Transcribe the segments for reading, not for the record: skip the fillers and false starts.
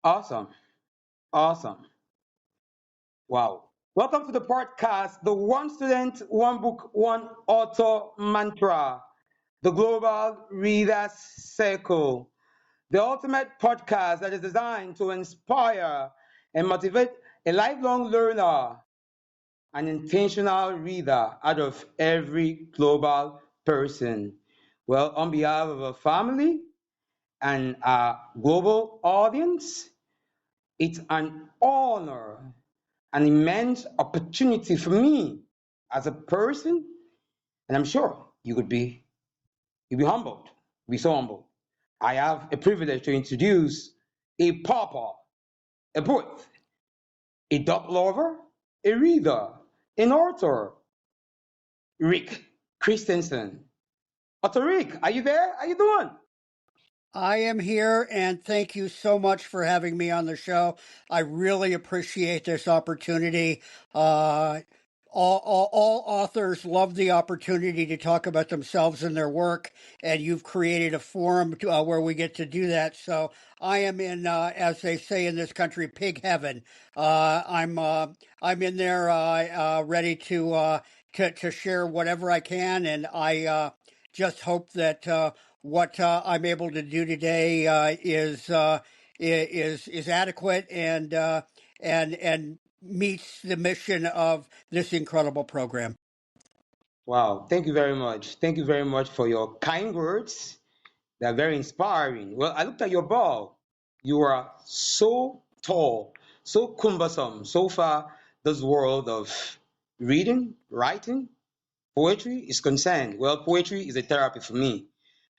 Awesome. Awesome. Wow. Welcome to the podcast, the one student, one book, one author mantra, the Global Readers Circle, the ultimate podcast that is designed to inspire and motivate a lifelong learner, an intentional reader out of every global person. Well, on behalf of our family and our global audience, it's an honor, an immense opportunity for me as a person, and I'm sure you'd be humbled, be so humbled. I have a privilege to introduce a papa, a poet, a dog lover, a reader, an author, Rick Christiansen. Author Rick, are you there? How you doing? I am here, and thank you so much for having me on the show. I really appreciate this opportunity. Uh, all authors love the opportunity to talk about themselves and their work, and you've created a forum where we get to do that. So I am in, as they say in this country, pig heaven. I'm in there, ready to share whatever I can, and I just hope that what I'm able to do today is adequate and meets the mission of this incredible program. Wow, thank you very much. Thank you very much for your kind words. They're very inspiring. Well, I looked at your ball. You are so tall, so cumbersome. So far, this world of reading, writing, poetry is concerned. Well, poetry is a therapy for me.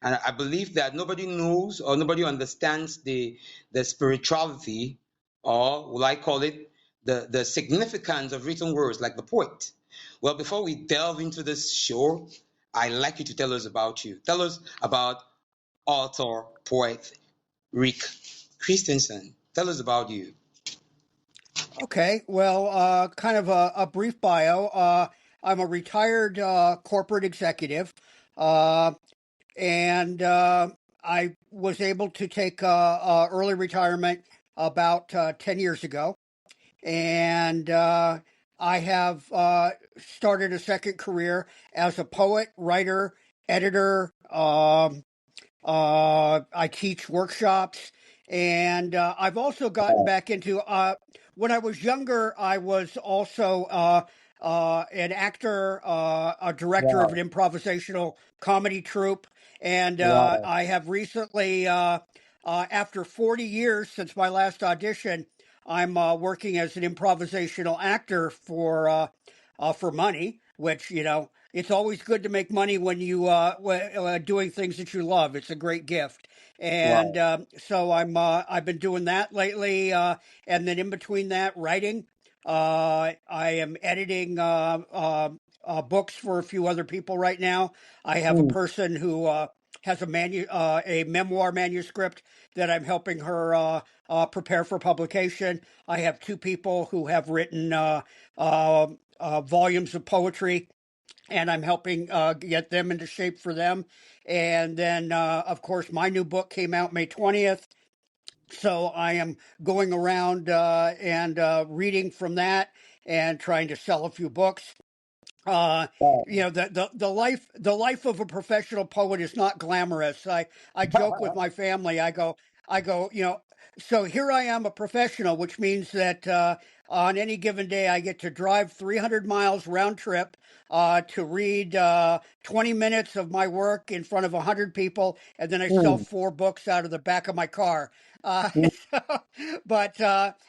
And I believe that nobody knows or nobody understands the spirituality, or will I call it the significance of written words like the poet. Well, before we delve into this show, I'd like you to tell us about you. Tell us about author, poet Rick Christensen. Tell us about you. Okay, well, kind of a brief bio. I'm a retired corporate executive, uh, and I was able to take early retirement about 10 years ago. And I have started a second career as a poet, writer, editor. I teach workshops, and I've also gotten back into. When I was younger, I was also an actor, a director of Wow. an improvisational comedy troupe, and Wow. I have recently, after 40 years since my last audition, I'm working as an improvisational actor for money, which, it's always good to make money when you doing things that you love. It's a great gift, and Wow. so I've been doing that lately, and then in between that, writing. I am editing books for a few other people right now. I have a Mm. person who has a memoir manuscript that I'm helping her prepare for publication. I have two people who have written volumes of poetry, and I'm helping get them into shape for them. And then, of course, my new book came out May 20th. So I am going around and reading from that and trying to sell a few books. Uh, Wow. the life of a professional poet is not glamorous. I joke with my family. I go, so here I am, a professional, which means that on any given day I get to drive 300 miles round trip to read 20 minutes of my work in front of 100 people, and then I sell Mm. four books out of the back of my car. Mm. So, but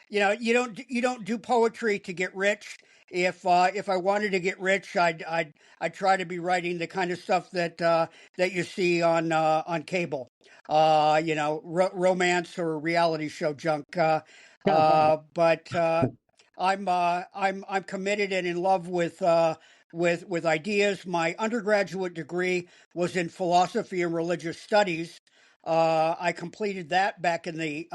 you don't do poetry to get rich. If I wanted to get rich, I'd try to be writing the kind of stuff that you see on cable, romance or reality show junk. But I'm committed and in love with ideas. My undergraduate degree was in philosophy and religious studies. I completed that back in the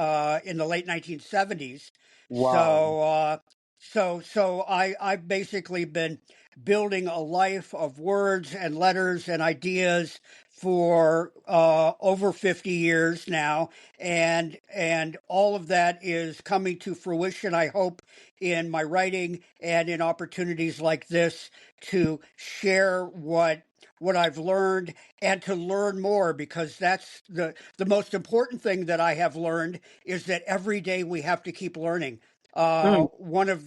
late 1970s. Wow. So I've basically been building a life of words and letters and ideas for over 50 years now, and all of that is coming to fruition, I hope, in my writing and in opportunities like this to share what I've learned and to learn more, because that's the most important thing that I have learned, is that every day we have to keep learning. Mm, One of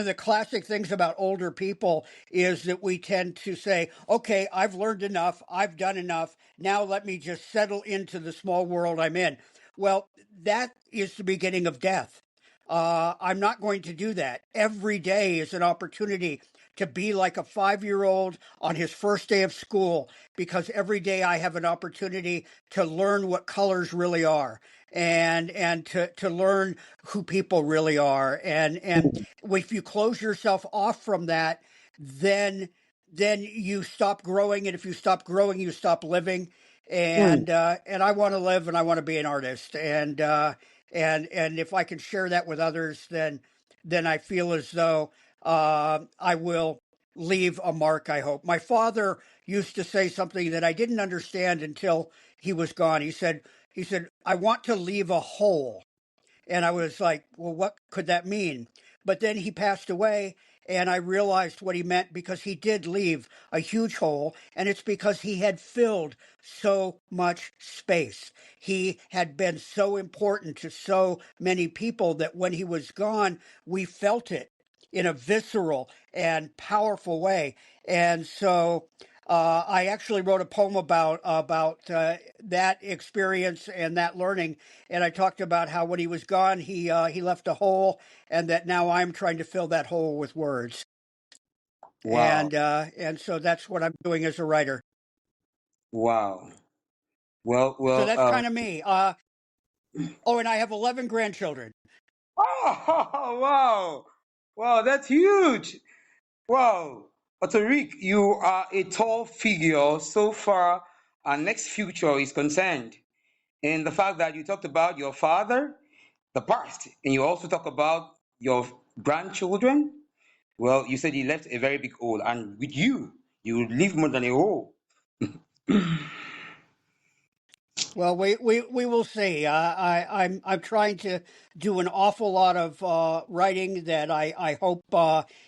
the classic things about older people is that we tend to say, okay, I've learned enough, I've done enough, now let me just settle into the small world I'm in. Well, that is the beginning of death. I'm not going to do that. Every day is an opportunity to be like a 5-year old on his first day of school, because every day I have an opportunity to learn what colors really are, and to learn who people really are. And mm, if you close yourself off from that, then you stop growing, and if you stop growing, you stop living. mm. And I want to live, and I want to be an artist, and if I can share that with others, then I feel as though I will leave a mark, I hope. My father used to say something that I didn't understand until he was gone. He said, I want to leave a hole. And I was like, well, what could that mean? But then he passed away, and I realized what he meant, because he did leave a huge hole, and it's because he had filled so much space. He had been so important to so many people that when he was gone, we felt it in a visceral and powerful way. And so I actually wrote a poem about that experience and that learning, and I talked about how when he was gone, he left a hole, and that now I'm trying to fill that hole with words, Wow. and so that's what I'm doing as a writer. Wow. Well, So well, that's kind of me. Oh, and I have 11 grandchildren. oh, wow. Wow, that's huge. Wow. But Rick, you are a tall figure so far our next future is concerned. And the fact that you talked about your father, the past, and you also talk about your grandchildren. Well, you said he left a very big hole, and with you, you would leave more than a hole. Well, we will see. I'm trying to do an awful lot of writing that I hope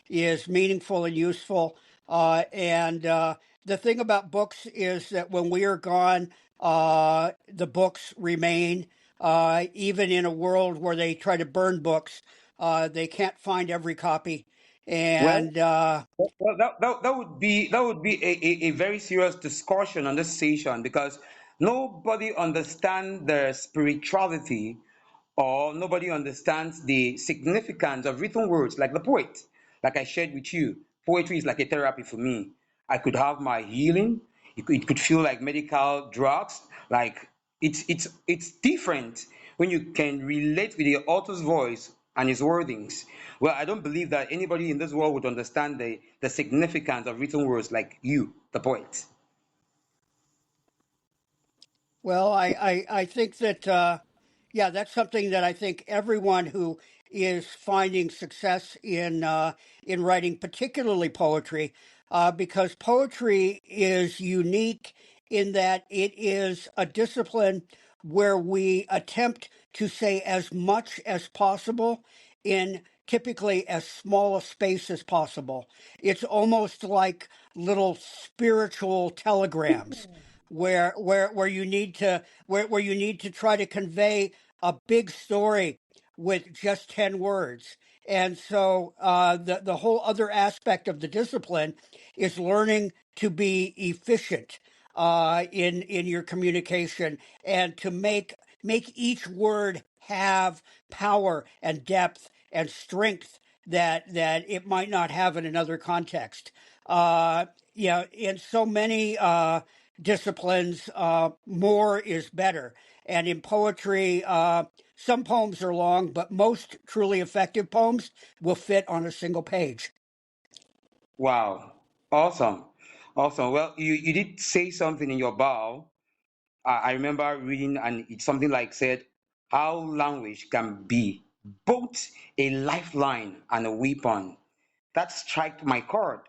is meaningful and useful. And the thing about books is that when we are gone, the books remain. Even in a world where they try to burn books, they can't find every copy. Well, And that would be a very serious discussion on this session because nobody understands the spirituality or nobody understands the significance of written words like the poet. Like I shared with you, poetry is like a therapy for me. I could have my healing. It could feel like medical drugs. Like it's different when you can relate with the author's voice and his wordings. Well, I don't believe that anybody in this world would understand the significance of written words like you, the poet. Well, I think that, yeah, that's something that I think everyone who is finding success in writing, particularly poetry, because poetry is unique in that it is a discipline where we attempt to say as much as possible in typically as small a space as possible. It's almost like little spiritual telegrams where you need to where you need to try to convey a big story with just 10 words. And so the whole other aspect of the discipline is learning to be efficient in your communication, and to make each word have power and depth and strength that it might not have in another context. Yeah, in so many disciplines, more is better. And in poetry, some poems are long, but most truly effective poems will fit on a single page. Wow. Awesome. Awesome. Well, you did say something in your bio. I remember reading, and it's something like said, how language can be both a lifeline and a weapon. That struck my chord.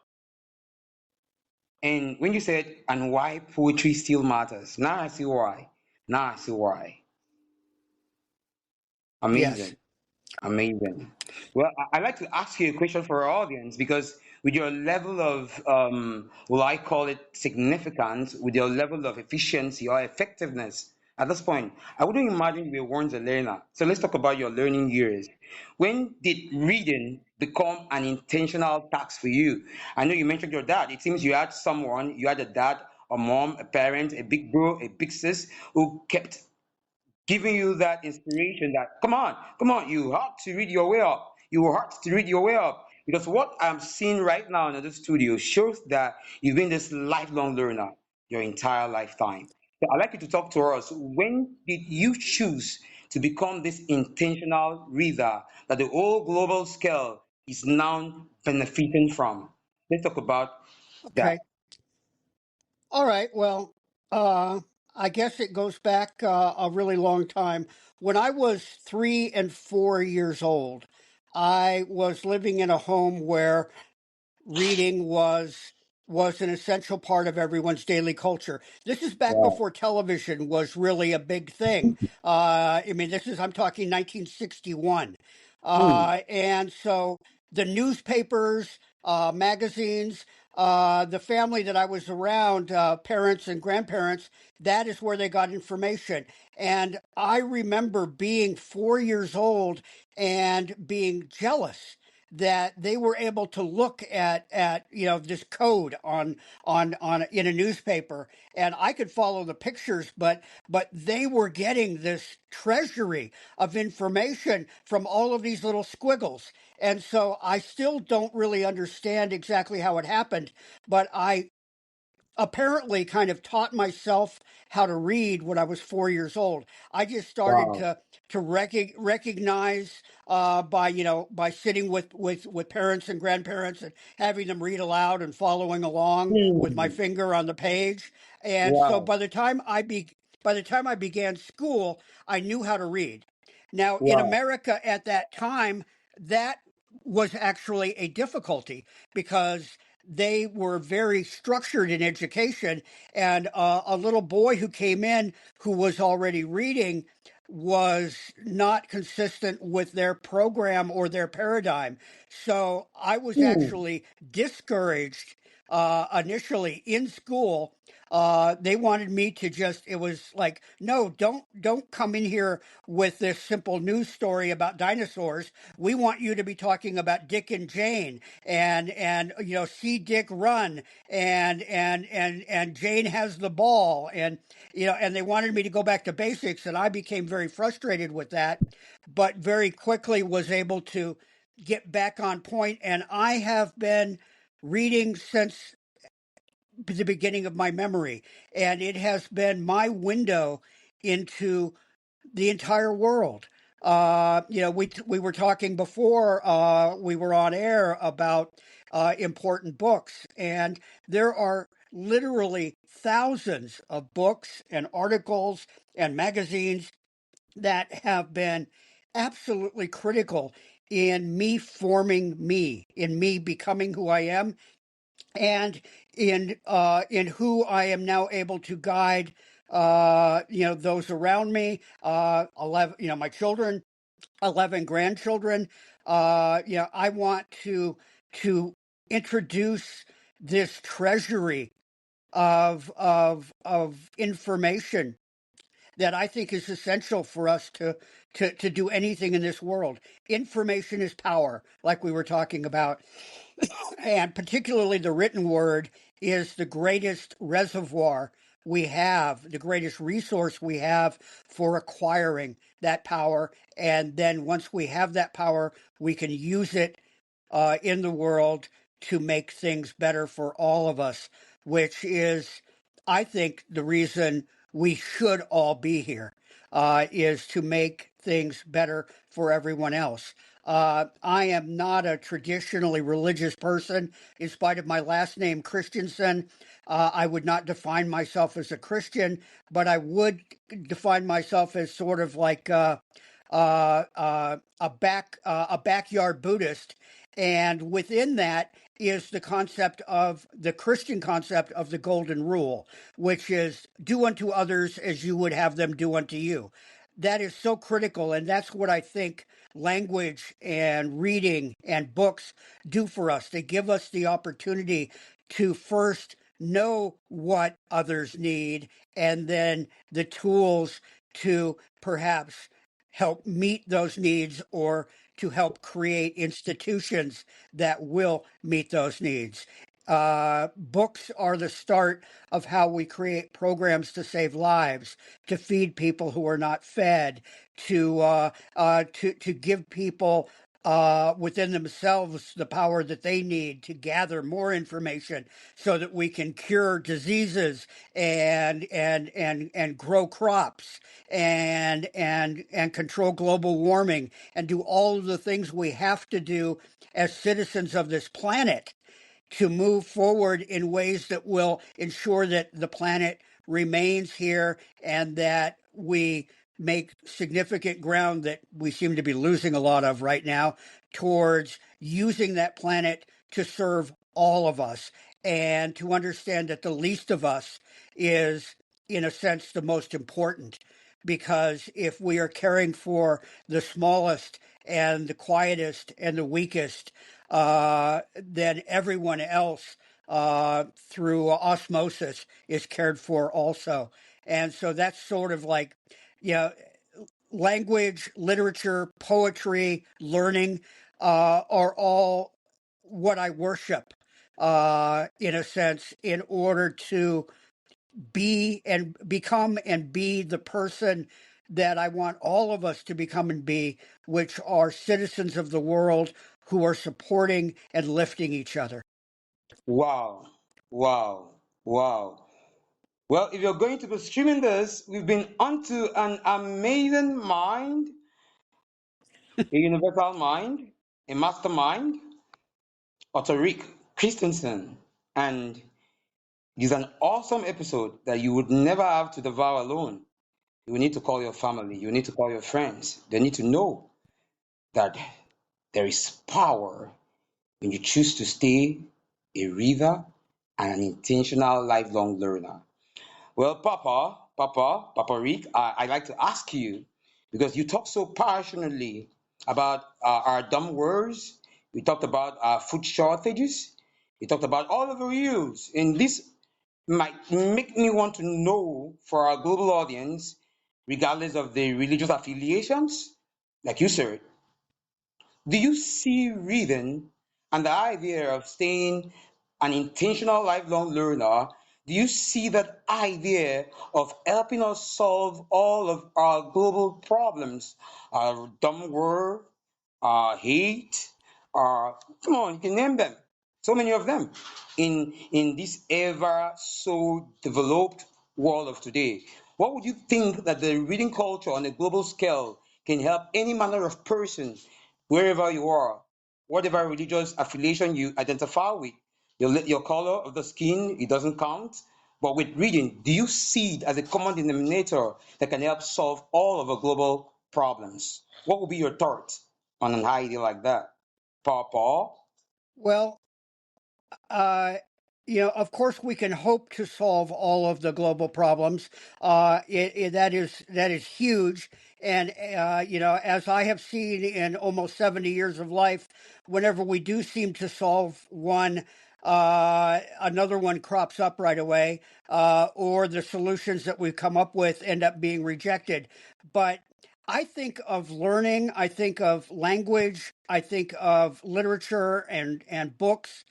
And when you said, and why poetry still matters, now I see why. Now I see why. Yes. Amazing. Amazing. Well, I'd like to ask you a question for our audience because with your level of, well, I call it significance, with your level of efficiency or effectiveness at this point, I wouldn't imagine you were once a learner. So let's talk about your learning years. When did reading become an intentional task for you? I know you mentioned your dad. It seems you had someone, you had a dad, a mom, a parent, a big bro, a big sis who kept giving you that inspiration that come on, you have to read your way up. You have to read your way up. Because what I'm seeing right now in the studio shows that you've been this lifelong learner your entire lifetime. So I'd like you to talk to us. When did you choose to become this intentional reader that the whole global scale is now benefiting from? Let's talk about that. Okay. All right. Well, uh, I guess it goes back a really long time. When I was 3 and 4 years old, I was living in a home where reading was an essential part of everyone's daily culture. This is back Wow. before television was really a big thing. I mean, I'm talking 1961. Hmm. And so the newspapers, magazines, the family that I was around, parents and grandparents, that is where they got information. And I remember being 4 years old and being jealous that they were able to look at this code on in a newspaper, and I could follow the pictures, but they were getting this treasury of information from all of these little squiggles. And so I still don't really understand exactly how it happened, but I apparently kind of taught myself how to read when I was 4 years old. I just started Wow. to recognize by sitting with parents and grandparents and having them read aloud and following along with my Hmm. finger on the page. And so Wow. by the time I began school, I knew how to read. Now in Wow. America at that time, that was actually a difficulty because they were very structured in education. And a little boy who came in who was already reading was not consistent with their program or their paradigm. So I was Hmm. actually discouraged initially in school. They wanted me to it was like, no, don't come in here with this simple news story about dinosaurs. We want you to be talking about Dick and Jane and see Dick run and Jane has the ball, and they wanted me to go back to basics, and I became very frustrated with that, but very quickly was able to get back on point, and I have been reading since the beginning of my memory, and it has been my window into the entire world. We were talking before we were on air about important books, and there are literally thousands of books and articles and magazines that have been absolutely critical in me forming me, in me becoming who I am, and in who I am now able to guide those around me, 11, my children, 11 grandchildren. I want to introduce this treasury of information that I think is essential for us to do anything in this world. Information is power, like we were talking about, and particularly the written word is the greatest reservoir we have, the greatest resource we have for acquiring that power. And then once we have that power, we can use it in the world to make things better for all of us, which is, I think, the reason we should all be here, is to make things better for everyone else. I am not a traditionally religious person. In spite of my last name, Christiansen, I would not define myself as a Christian, but I would define myself as sort of like a backyard Buddhist, and within that, is the Christian concept of the golden rule, which is do unto others as you would have them do unto you. That is so critical, and that's what I think language and reading and books do for us. They give us the opportunity to first know what others need, and then the tools to perhaps help meet those needs or to help create institutions that will meet those needs. Books are the start of how we create programs to save lives, to feed people who are not fed, to give people within themselves the power that they need to gather more information so that we can cure diseases and grow crops and control global warming and do all of the things we have to do as citizens of this planet to move forward in ways that will ensure that the planet remains here and that we make significant ground that we seem to be losing a lot of right now towards using that planet to serve all of us and to understand that the least of us is, in a sense, the most important. Because if we are caring for the smallest and the quietest and the weakest, then everyone else through osmosis is cared for also. And so that's sort of like, you know, language, literature, poetry, learning are all what I worship in a sense in order to be and become and be the person that I want all of us to become and be, which are citizens of the world who are supporting and lifting each other. Wow, wow, wow. Well, if you're going to be streaming this, we've been onto an amazing mind, a universal mind, a mastermind, Otto Christiansen. And it's an awesome episode that you would never have to devour alone. You need to call your family, you need to call your friends. They need to know that there is power when you choose to stay a reader and an intentional lifelong learner. Well, Papa Rick, I'd like to ask you because you talk so passionately about our dumb words. We talked about food shortages. We talked about all of the rules. And this might make me want to know for our global audience, regardless of the religious affiliations, like you said, do you see reading and the idea of staying an intentional lifelong learner? Do you see that idea of helping us solve all of our global problems, our dumb world, our hate, our come on, you can name them, so many of them, in this ever so developed world of today? What would you think that the reading culture on a global scale can help any manner of person wherever you are, whatever religious affiliation you identify with, your color of the skin, it doesn't count. But with reading, do you see it as a common denominator that can help solve all of our global problems? What would be your thought on an idea like that? Paul? Well, uh, of course, we can hope to solve all of the global problems. That is huge, and as I have seen in almost 70 years of life, whenever we do seem to solve one, another one crops up right away, or the solutions that we've come up with end up being rejected. But I think of learning, I think of language, I think of literature and books.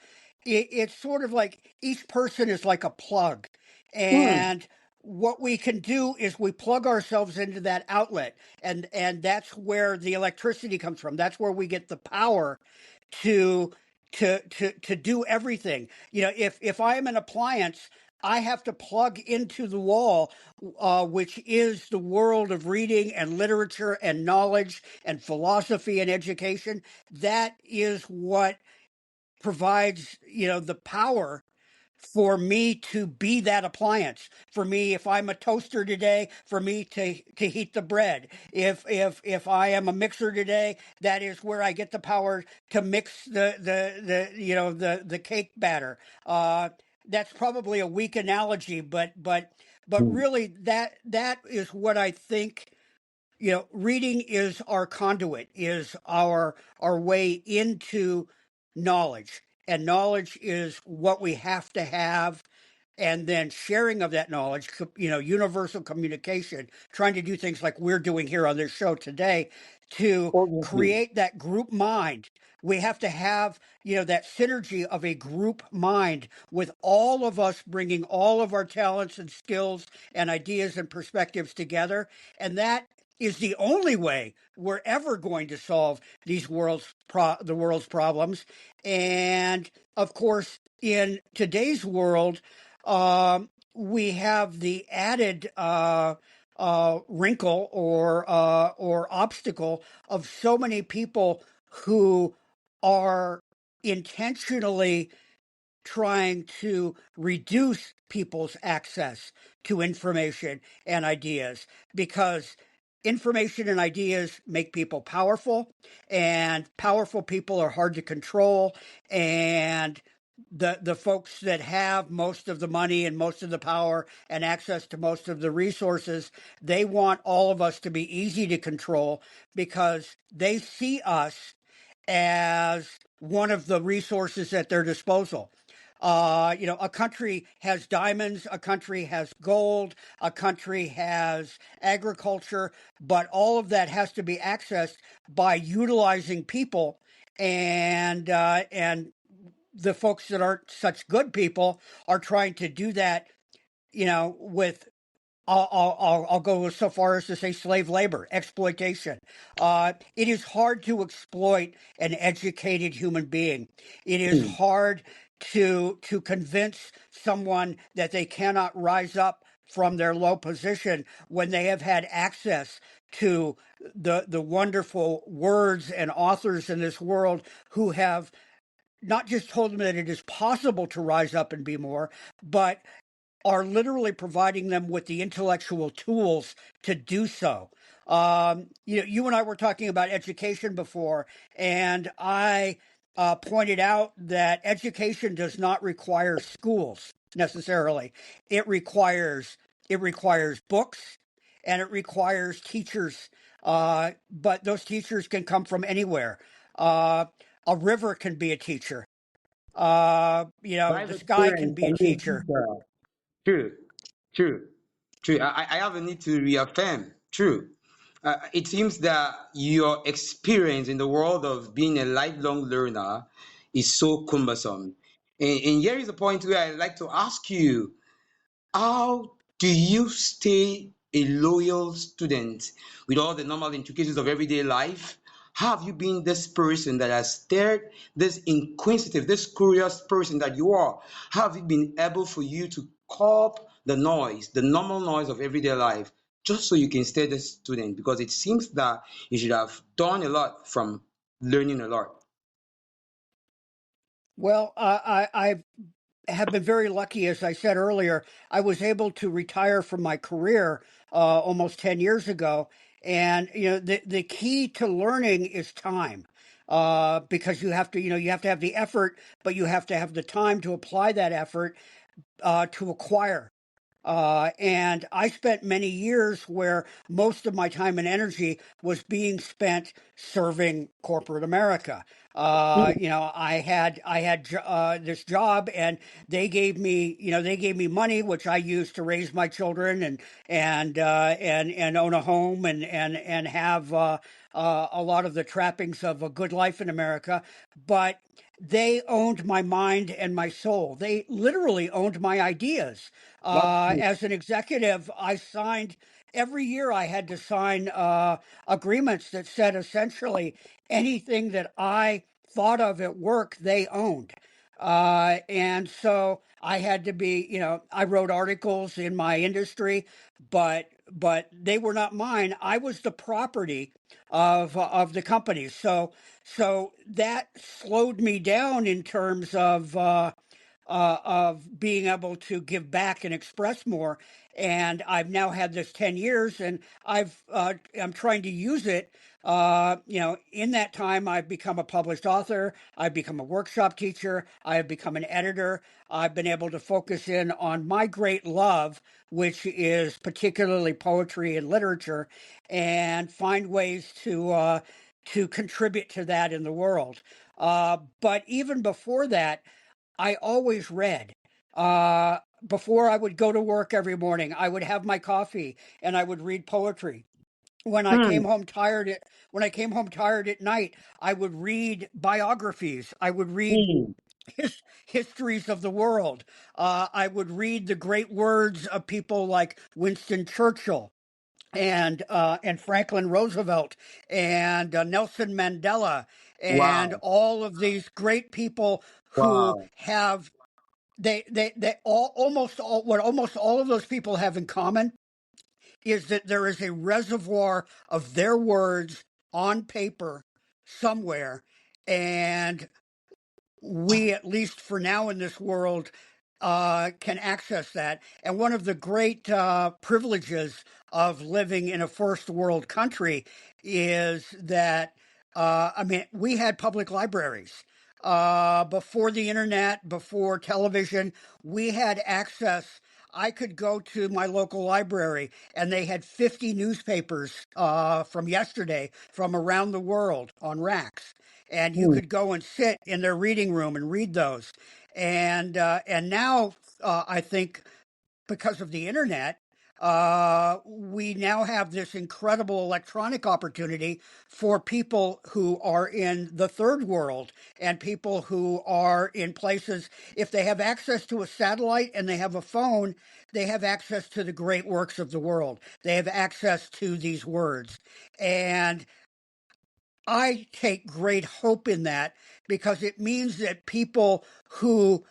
It's sort of like each person is like a plug. Hmm. And what we can do is we plug ourselves into that outlet. And that's where the electricity comes from. That's where we get the power to to do everything. If I am an appliance, I have to plug into the wall, which is the world of reading and literature and knowledge and philosophy and education. That is what provides the power for me to be that appliance. For me, if I'm a toaster today, for me to heat the bread. If I am a mixer today, that is where I get the power to mix the cake batter. That's probably a weak analogy, but really that is what I think. Reading is our conduit, is our way into knowledge, and knowledge is what we have to have, and then sharing of that knowledge, universal communication, trying to do things like we're doing here on this show today to Obviously. create that group mind. We have to have, that synergy of a group mind with all of us bringing all of our talents and skills and ideas and perspectives together. And that is the only way we're ever going to solve the world's problems. And of course, in today's world, we have the added wrinkle or obstacle of so many people who are intentionally trying to reduce people's access to information and ideas, because information and ideas make people powerful, and powerful people are hard to control, and the folks that have most of the money and most of the power and access to most of the resources, they want all of us to be easy to control because they see us as one of the resources at their disposal. A country has diamonds, a country has gold, a country has agriculture, but all of that has to be accessed by utilizing people, and the folks that aren't such good people are trying to do that, with I'll go so far as to say slave labor, exploitation. It is hard to exploit an educated human being. It is hard to convince someone that they cannot rise up from their low position when they have had access to the wonderful words and authors in this world who have not just told them that it is possible to rise up and be more, but are literally providing them with the intellectual tools to do so. You and I were talking about education before, and I pointed out that education does not require schools necessarily. It requires books, and it requires teachers. But those teachers can come from anywhere. A river can be a teacher. Life The sky can experience be a can be a teacher. teacher. True, true, true. I have a need to reaffirm. True. It seems that your experience in the world of being a lifelong learner is so cumbersome. And here is a point where I'd like to ask you, how do you stay a loyal student with all the normal intricacies of everyday life? How have you been this person that has stirred this inquisitive, this curious person that you are? How have you been able for you to curb the noise, the normal noise of everyday life, just so you can stay this student? Because it seems that you should have done a lot from learning a lot. Well, I have been very lucky, as I said earlier. I was able to retire from my career almost 10 years ago. And, the key to learning is time. Because you have to have the effort, but you have to have the time to apply that effort to acquire. And I spent many years where most of my time and energy was being spent serving corporate America. I had this job, and they gave me money, which I used to raise my children and own a home and have a lot of the trappings of a good life in America. But they owned my mind and my soul. They literally owned my ideas. That's true. As an executive, I signed every year. I had to sign agreements that said essentially anything that I thought of at work, they owned. And so I had to be, I wrote articles in my industry, but they were not mine. I was the property of the company. So that slowed me down in terms of of being able to give back and express more. And I've now had this 10 years, and I'm trying to use it. In that time, I've become a published author. I've become a workshop teacher. I have become an editor. I've been able to focus in on my great love, which is particularly poetry and literature, and find ways to contribute to that in the world. But even before that, I always read. Before I would go to work every morning, I would have my coffee and I would read poetry. When I Hmm. came home tired at when I came home tired at night, I would read biographies. I would read Hmm. histories of the world. I would read the great words of people like Winston Churchill and Franklin Roosevelt and Nelson Mandela and Wow. all of these great people who Wow. have they all almost all of those people have in common is that there is a reservoir of their words on paper somewhere, and we, at least for now in this world, can access that. And one of the great privileges of living in a first world country is that, we had public libraries. Before the internet, before television, we had access. I could go to my local library and they had 50 newspapers from yesterday from around the world on racks, and you Hmm. could go and sit in their reading room and read those. And now I think because of the internet, we now have this incredible electronic opportunity for people who are in the third world and people who are in places. If they have access to a satellite and they have a phone, they have access to the great works of the world. They have access to these words. And I take great hope in that because it means that people who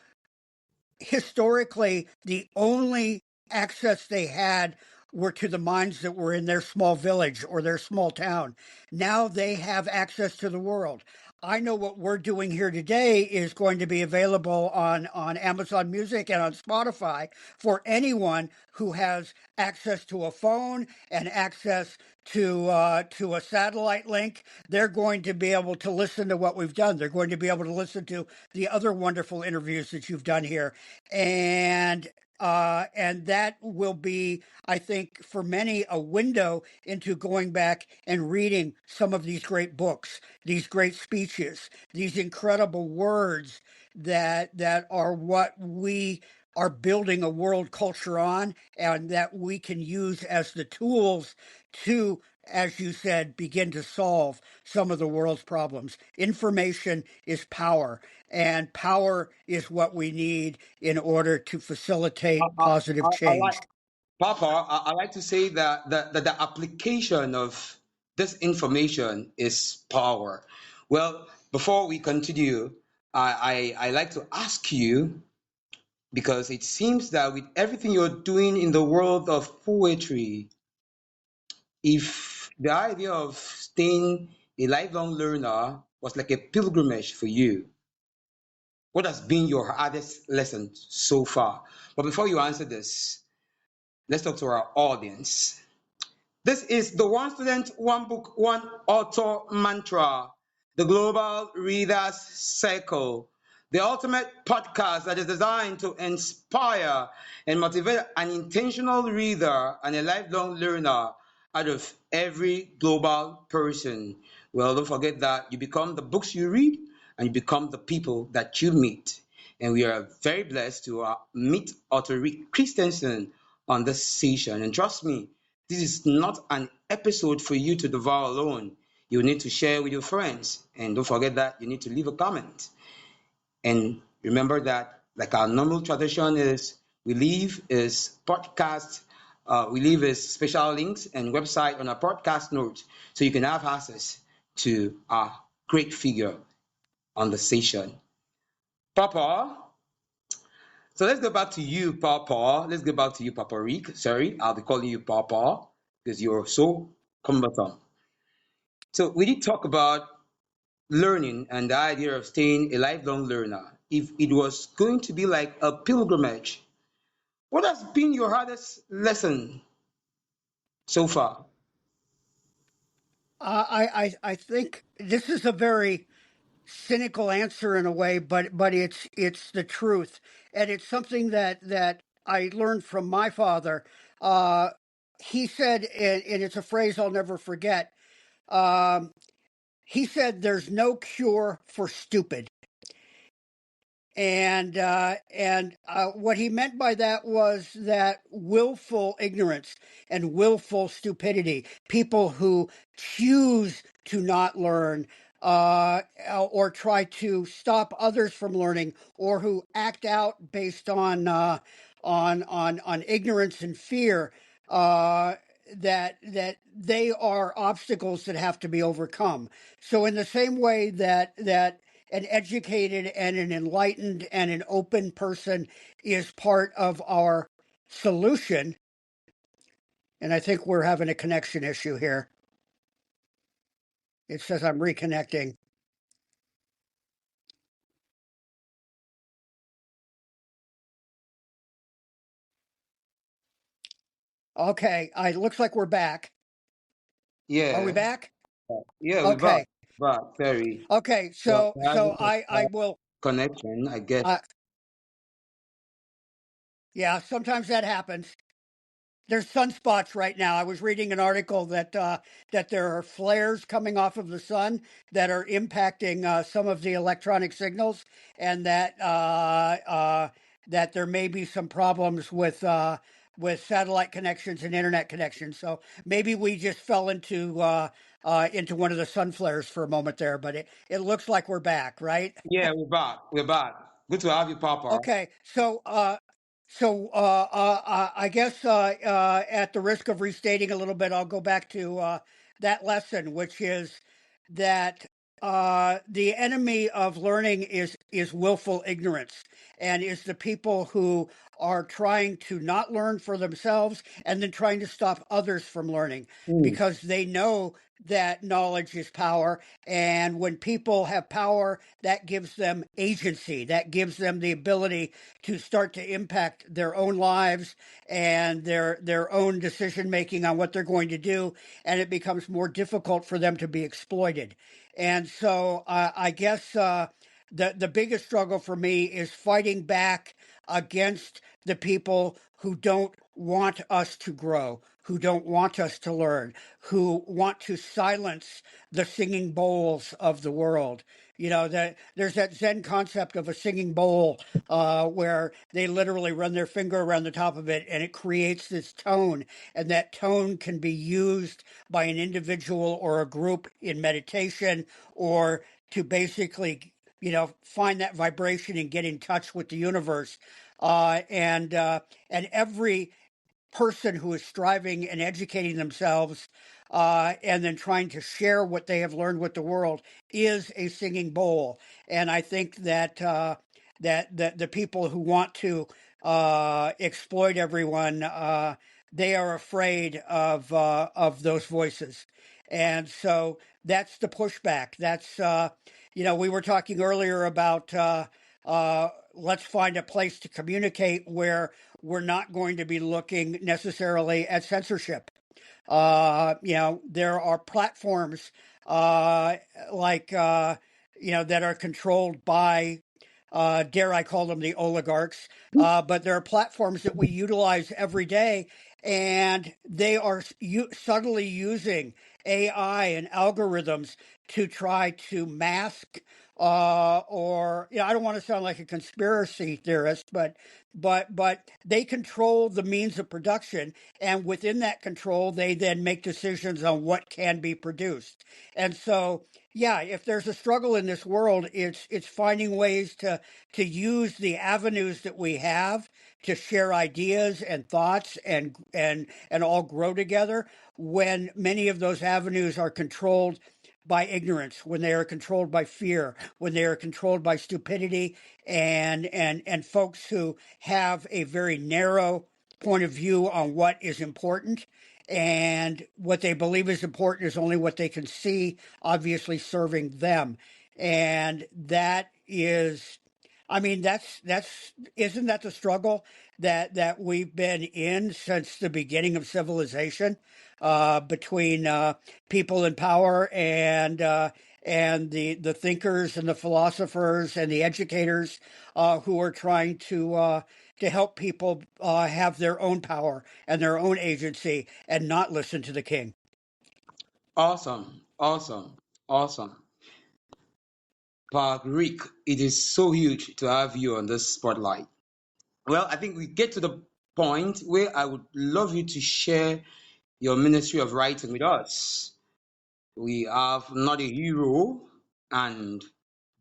historically the only access they had were to the minds that were in their small village or their small town. Now they have access to the world. I know what we're doing here today is going to be available on Amazon Music and on Spotify for anyone who has access to a phone and access to a satellite link. They're going to be able to listen to what we've done. They're going to be able to listen to the other wonderful interviews that you've done here, and that will be, I think, for many, a window into going back and reading some of these great books, these great speeches, these incredible words that are what we are building a world culture on, and that we can use as the tools to, as you said, begin to solve some of the world's problems. Information is power, and power is what we need in order to I, facilitate I, positive I like change. Papa. I like to say that the application of this information is power. Well, before we continue, I like to ask you, because it seems that with everything you're doing in the world of poetry, if the idea of staying a lifelong learner was like a pilgrimage for you, what has been your hardest lesson so far? But before you answer this, let's talk to our audience. This is the One Student, One Book, One Author mantra, the Global Readers Circle, the ultimate podcast that is designed to inspire and motivate an intentional reader and a lifelong learner out of every global person. Well, don't forget that you become the books you read and you become the people that you meet. And we are very blessed to meet author Rick Christiansen on this session. And trust me, this is not an episode for you to devour alone. You need to share with your friends. And don't forget that you need to leave a comment. And remember that, like our normal tradition is, we leave is podcast, we leave is special links and website on our podcast notes so you can have access to our great figure on the session. Papa, so let's go back to you, Papa. Let's go back to you, Papa Rick. Sorry, I'll be calling you Papa because you're so cumbersome. So we did talk about learning and the idea of staying a lifelong learner. if it was going to be like a pilgrimage. What has been your hardest lesson so far? I think this is a very cynical answer in a way, but it's the truth, and it's something that I learned from my father. Uh, he said, and it's a phrase I'll never forget. Um, he said, "There's no cure for stupid." And what he meant by that was that willful ignorance and willful stupidity, people who choose to not learn, or try to stop others from learning, or who act out based on ignorance and fear, that they are obstacles that have to be overcome. So in the same way that an educated and an enlightened and an open person is part of our solution. And I think we're having a connection issue here. It says I'm reconnecting. Okay, it looks like we're back. Are we Yeah, back? yeah, we're back. Okay. Back, Terry. Okay, So so we're so having I a will connection, I guess. uh yeah, sometimes that happens. There's sunspots right now. I was reading an article that there are flares coming off of the sun that are impacting some of the electronic signals, and that there may be some problems with satellite connections and internet connections. So maybe we just fell into one of the sun flares for a moment there, but it looks like we're back, right? Yeah, we're back. We're back. Good to have you, Papa. Okay, I guess at the risk of restating a little bit, I'll go back to that lesson, which is that the enemy of learning is willful ignorance, and is the people who are trying to not learn for themselves and then trying to stop others from learning Mm. because they know that knowledge is power, and when people have power, that gives them agency, that gives them the ability to start to impact their own lives and their own decision making on what they're going to do, and it becomes more difficult for them to be exploited. And so I guess the biggest struggle for me is fighting back against the people who don't want us to grow, who don't want us to learn, who want to silence the singing bowls of the world. You know, that there's that Zen concept of a singing bowl, where they literally run their finger around the top of it and it creates this tone. And that tone can be used by an individual or a group in meditation, or to basically, find that vibration and get in touch with the universe. And every person who is striving and educating themselves, and then trying to share what they have learned with the world, is a singing bowl. And I think that the people who want to exploit everyone, they are afraid of those voices. And so that's the pushback. That's we were talking earlier about let's find a place to communicate where we're not going to be looking necessarily at censorship. There are platforms like that are controlled by, dare I call them, the oligarchs. But there are platforms that we utilize every day, and they are subtly using AI and algorithms to try to mask, or I don't want to sound like a conspiracy theorist, but they control the means of production, and within that control, they then make decisions on what can be produced. And so, yeah, if there's a struggle in this world, it's finding ways to use the avenues that we have to share ideas and thoughts and all grow together, when many of those avenues are controlled by ignorance, when they are controlled by fear, when they are controlled by stupidity, and folks who have a very narrow point of view on what is important, and what they believe is important is only what they can see, obviously serving them. And that is I mean, that's isn't that the struggle that we've been in since the beginning of civilization, between people in power and the thinkers and the philosophers and the educators who are trying to help people have their own power and their own agency and not listen to the king. Awesome, awesome, awesome. Park Rick, it is so huge to have you on this spotlight. Well, I think we get to the point where I would love you to share your ministry of writing with us. We have Not a Hero and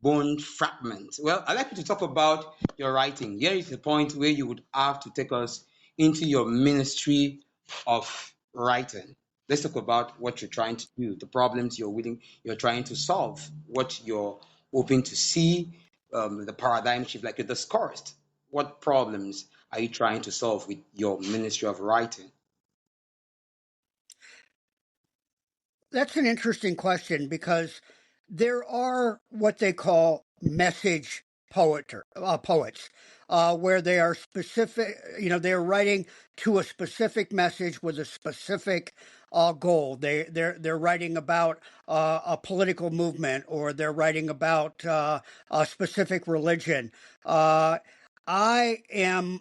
Bone Fragment. Well, I'd like you to talk about your writing. Here is the point where you would have to take us into your ministry of writing. Let's talk about what you're trying to do, the problems you're trying to solve, what you're hoping to see, the paradigm shift, like you discussed. What problems are you trying to solve with your ministry of writing? That's an interesting question because there are what they call message poets, where they are specific. They're writing to a specific message with a specific goal. They're writing about a political movement, or they're writing about a specific religion. I am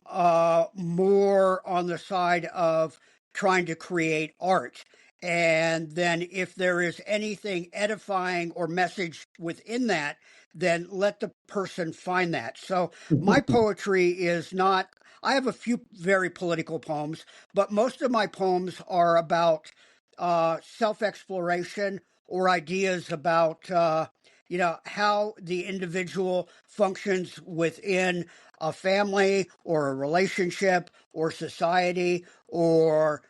more on the side of trying to create art. And then if there is anything edifying or message within that, then let the person find that. So my poetry is not, I have a few very political poems, but most of my poems are about self-exploration or ideas about, how the individual functions within a family or a relationship or society, or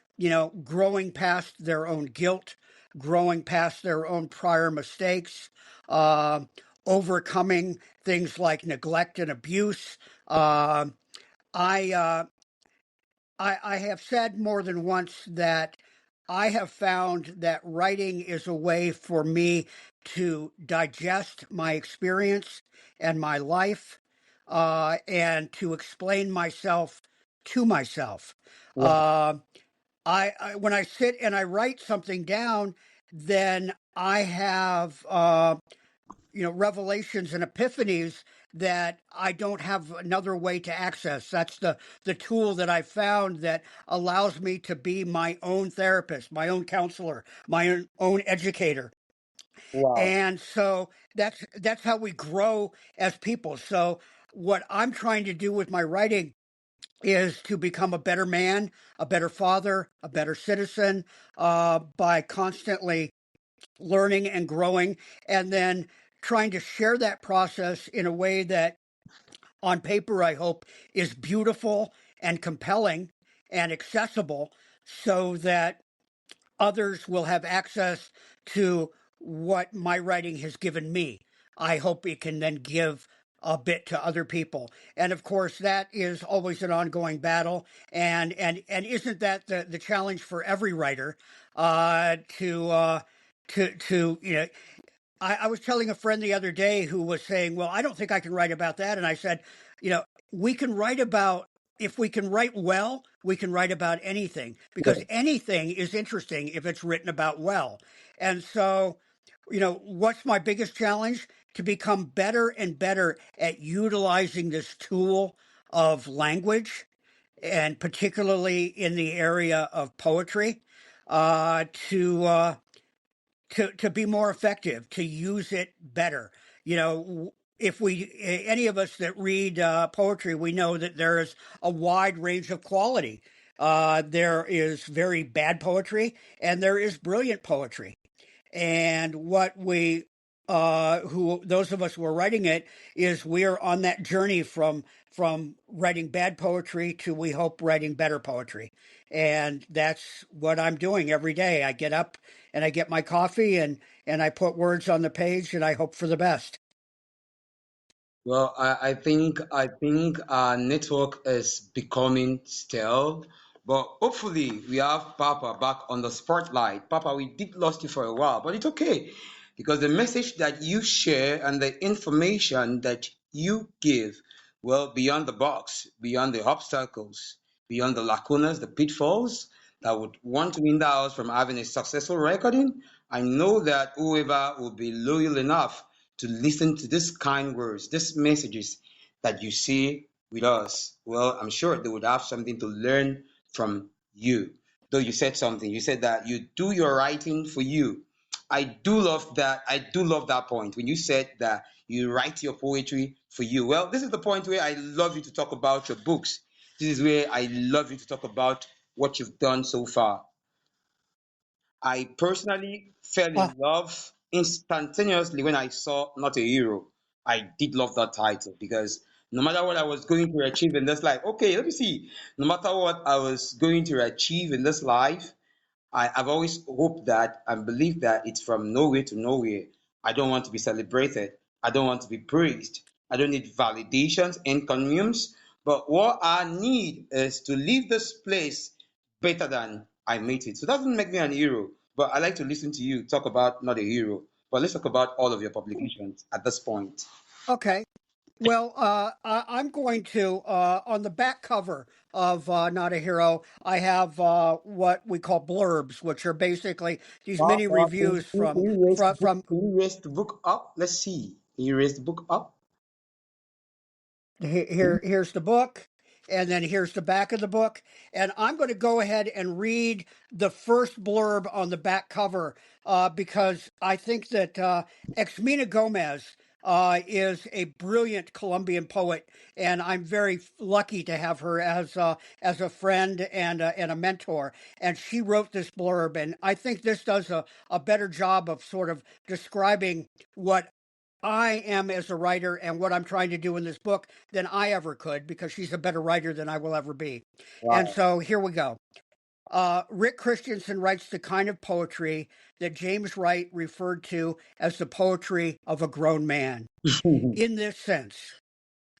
growing past their own guilt, growing past their own prior mistakes, uh, overcoming things like neglect and abuse. I, uh, I have said more than once that I have found that writing is a way for me to digest my experience and my life, and to explain myself to myself. Wow. Uh, I when I sit and I write something down, then I have revelations and epiphanies that I don't have another way to access. That's the tool that I found that allows me to be my own therapist, my own counselor, my own educator. Wow. And so that's how we grow as people. So what I'm trying to do with my writing is to become a better man, a better father, a better citizen, by constantly learning and growing, and then trying to share that process in a way that on paper, I hope, is beautiful and compelling and accessible, so that others will have access to what my writing has given me. I hope it can then give a bit to other people. And of course, that is always an ongoing battle. And isn't that the challenge for every writer, to I was telling a friend the other day who was saying, well, I don't think I can write about that. And I said, you know, we can write about, if we can write well, we can write about anything, because anything is interesting if it's written about well. And so, what's my biggest challenge? To become better and better at utilizing this tool of language, and particularly in the area of poetry, to be more effective, to use it better. If any of us that read poetry, we know that there is a wide range of quality. There is very bad poetry, and there is brilliant poetry. And what we who those of us who are writing it, is we are on that journey from writing bad poetry to, we hope, writing better poetry. And that's what I'm doing every day. I get up and I get my coffee, and I put words on the page, and I hope for the best. Well, I think our network is becoming stale, but hopefully we have Papa back on the spotlight. Papa, we did lost you for a while, but it's okay because the message that you share and the information that you give, well, beyond the box, beyond the obstacles, beyond the lacunas, the pitfalls that would want to hinder us from having a successful recording, I know that whoever will be loyal enough to listen to these kind words, these messages that you say with us, well, I'm sure they would have something to learn from you. Though you said something, you said that you do your writing for you. I do love that. I do love that point when you said that you write your poetry for you. Well, this is the point where I love you to talk about your books. This is where I love you to talk about what you've done so far. I personally fell Uh, in love instantaneously when I saw Not a Hero. I did love that title because no matter what I was going to achieve in this life, okay, let me see. No matter what I was going to achieve in this life, I've always hoped that and believed that it's from nowhere to nowhere. I don't want to be celebrated. I don't want to be praised. I don't need validations, encomiums. But what I need is to leave this place better than I made it. So that doesn't make me an hero. But I like to listen to you talk about not a hero. But let's talk about all of your publications at this point. okay. Well, I'm going to, on the back cover of Not a Hero, I have what we call blurbs, which are basically these Wow, mini wow, reviews can from, you raise the from, book? from Can you raise the book up? Let's see. Can you raise the book up? here's the book, and then here's the back of the book. And I'm going to go ahead and read the first blurb on the back cover because I think that Exmina Gomez is a brilliant Colombian poet, and I'm very lucky to have her as a friend and a mentor. And she wrote this blurb, and I think this does a better job of sort of describing what I am as a writer and what I'm trying to do in this book than I ever could because she's a better writer than I will ever be. And Wow. so here we go. Rick Christiansen writes the kind of poetry that James Wright referred to as the poetry of a grown man. In this sense,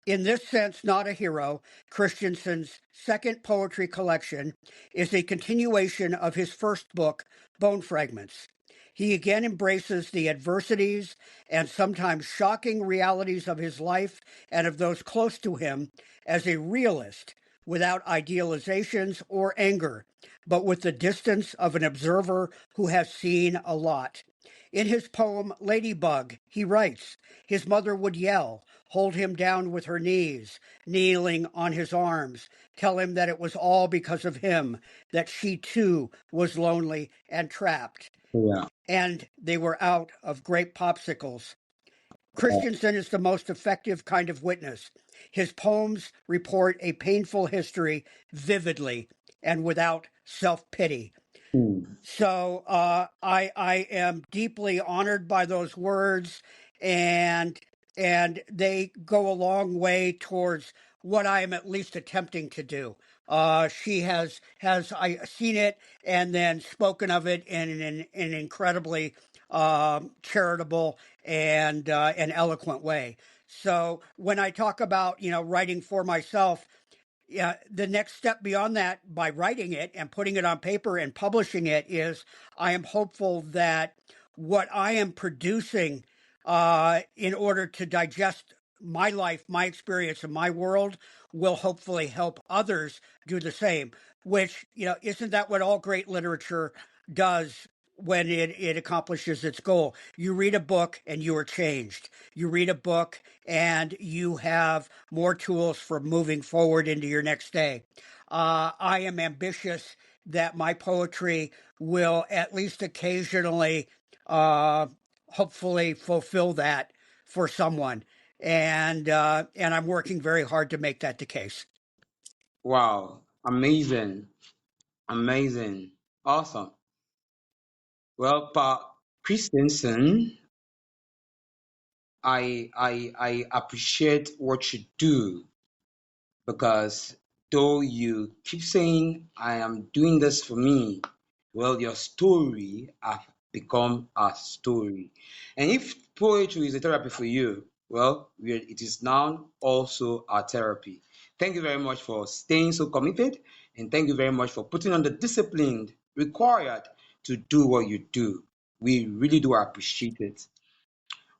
in this sense, Not a Hero, Christensen's second poetry collection, is a continuation of his first book, Bone Fragments. He again embraces the adversities and sometimes shocking realities of his life and of those close to him as a realist, without idealizations or anger, but with the distance of an observer who has seen a lot. In his poem Ladybug, he writes, his mother would yell, hold him down with her knees, kneeling on his arms, tell him that it was all because of him, that she too was lonely and trapped, Yeah. and they were out of grape popsicles. Christensen is the most effective kind of witness. His poems report a painful history vividly and without self-pity. Hmm. So I am deeply honored by those words, and they go a long way towards what I am at least attempting to do. She has I seen it and then spoken of it in an incredibly charitable and an eloquent way. So when I talk about writing for myself, yeah, the next step beyond that, by writing it and putting it on paper and publishing it, is I am hopeful that what I am producing in order to digest my life, my experience, and my world will hopefully help others do the same. Which, isn't that what all great literature does when it accomplishes its goal? You read a book and you are changed. You read a book and you have more tools for moving forward into your next day. I am ambitious that my poetry will at least occasionally, uh, hopefully, fulfill that for someone, and I'm working very hard to make that the case. Wow. Amazing. Amazing. Awesome. Well, Pa Christensen, I appreciate what you do because though you keep saying I am doing this for me, well, your story have become a story. And if poetry is a therapy for you, well, it is now also a therapy. Thank you very much for staying so committed, and thank you very much for putting on the discipline required to do what you do. We really do appreciate it.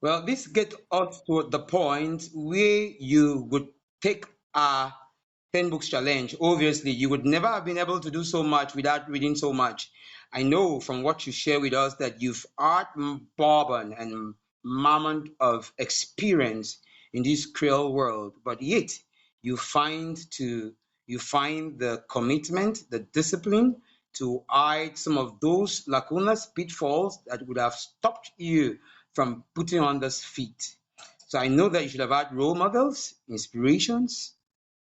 Well, this gets us to the point where you would take a 10 books challenge. Obviously, you would never have been able to do so much without reading so much. I know from what you share with us that you've had bourbon and mammoth of experience in this Creole world, but yet you find to you find the commitment, the discipline to hide some of those lacunas, pitfalls that would have stopped you from putting on those feet. So I know that you should have had role models, inspirations,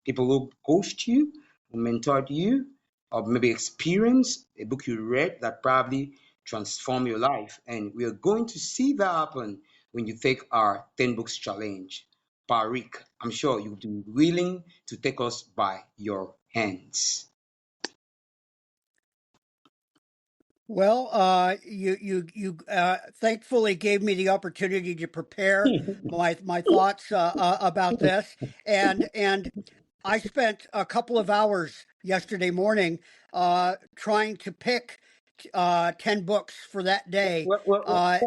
people who coached you, who mentored you, or maybe experienced a book you read that probably transformed your life. And we are going to see that happen when you take our 10 books challenge. Parik, I'm sure you'll be willing to take us by your hands. Well, you thankfully gave me the opportunity to prepare my thoughts about this, and I spent a couple of hours yesterday morning trying to pick 10 books for that day, Well, well,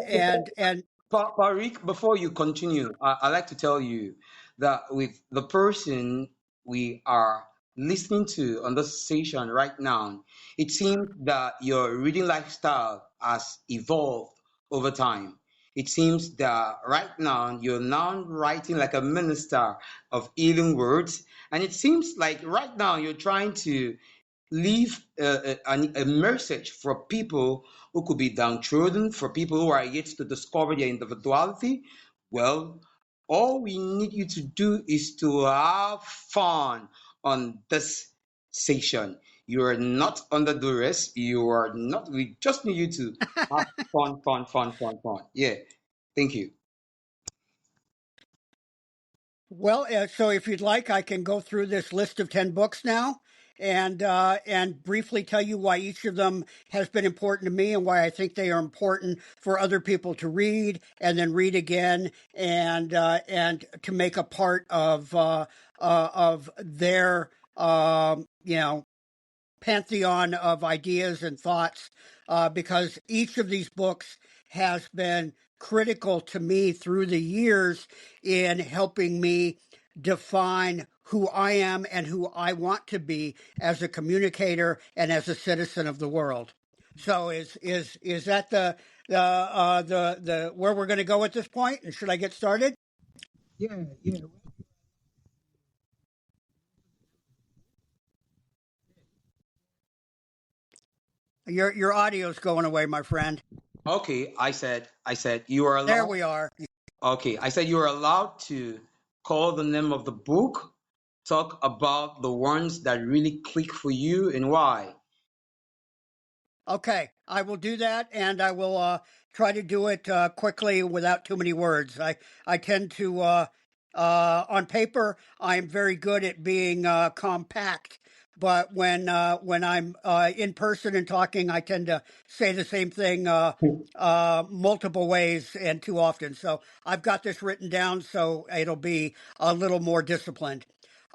and Parik, before you continue, I'd like to tell you that with the person we are listening to on this station right now, it seems that your reading lifestyle has evolved over time. It seems that right now you're now writing like a minister of healing words, and it seems like right now you're trying to leave a message for people who could be downtrodden, for people who are yet to discover their individuality. Well, all we need you to do is to have fun on this session. You are not under duress. You are not, we just need you to have fun, fun, fun, fun, fun. Yeah. Thank you. well, so if you'd like, I can go through this list of 10 books now, and briefly tell you why each of them has been important to me and why I think they are important for other people to read and then read again and to make a part of their pantheon of ideas and thoughts, because each of these books has been critical to me through the years in helping me define who I am and who I want to be as a communicator and as a citizen of the world. So is that the where we're going to go at this point? And should I get started? Yeah, yeah. Your audio's going away, my friend. Okay, I said you are There allowed. we are. Okay, I said you are allowed to call the name of the book, talk about the ones that really click for you and why. Okay, I will do that, and I will try to do it quickly without too many words. I tend to on paper I am very good at being compact, but when I'm in person and talking, I tend to say the same thing multiple ways and too often. So I've got this written down, so it'll be a little more disciplined.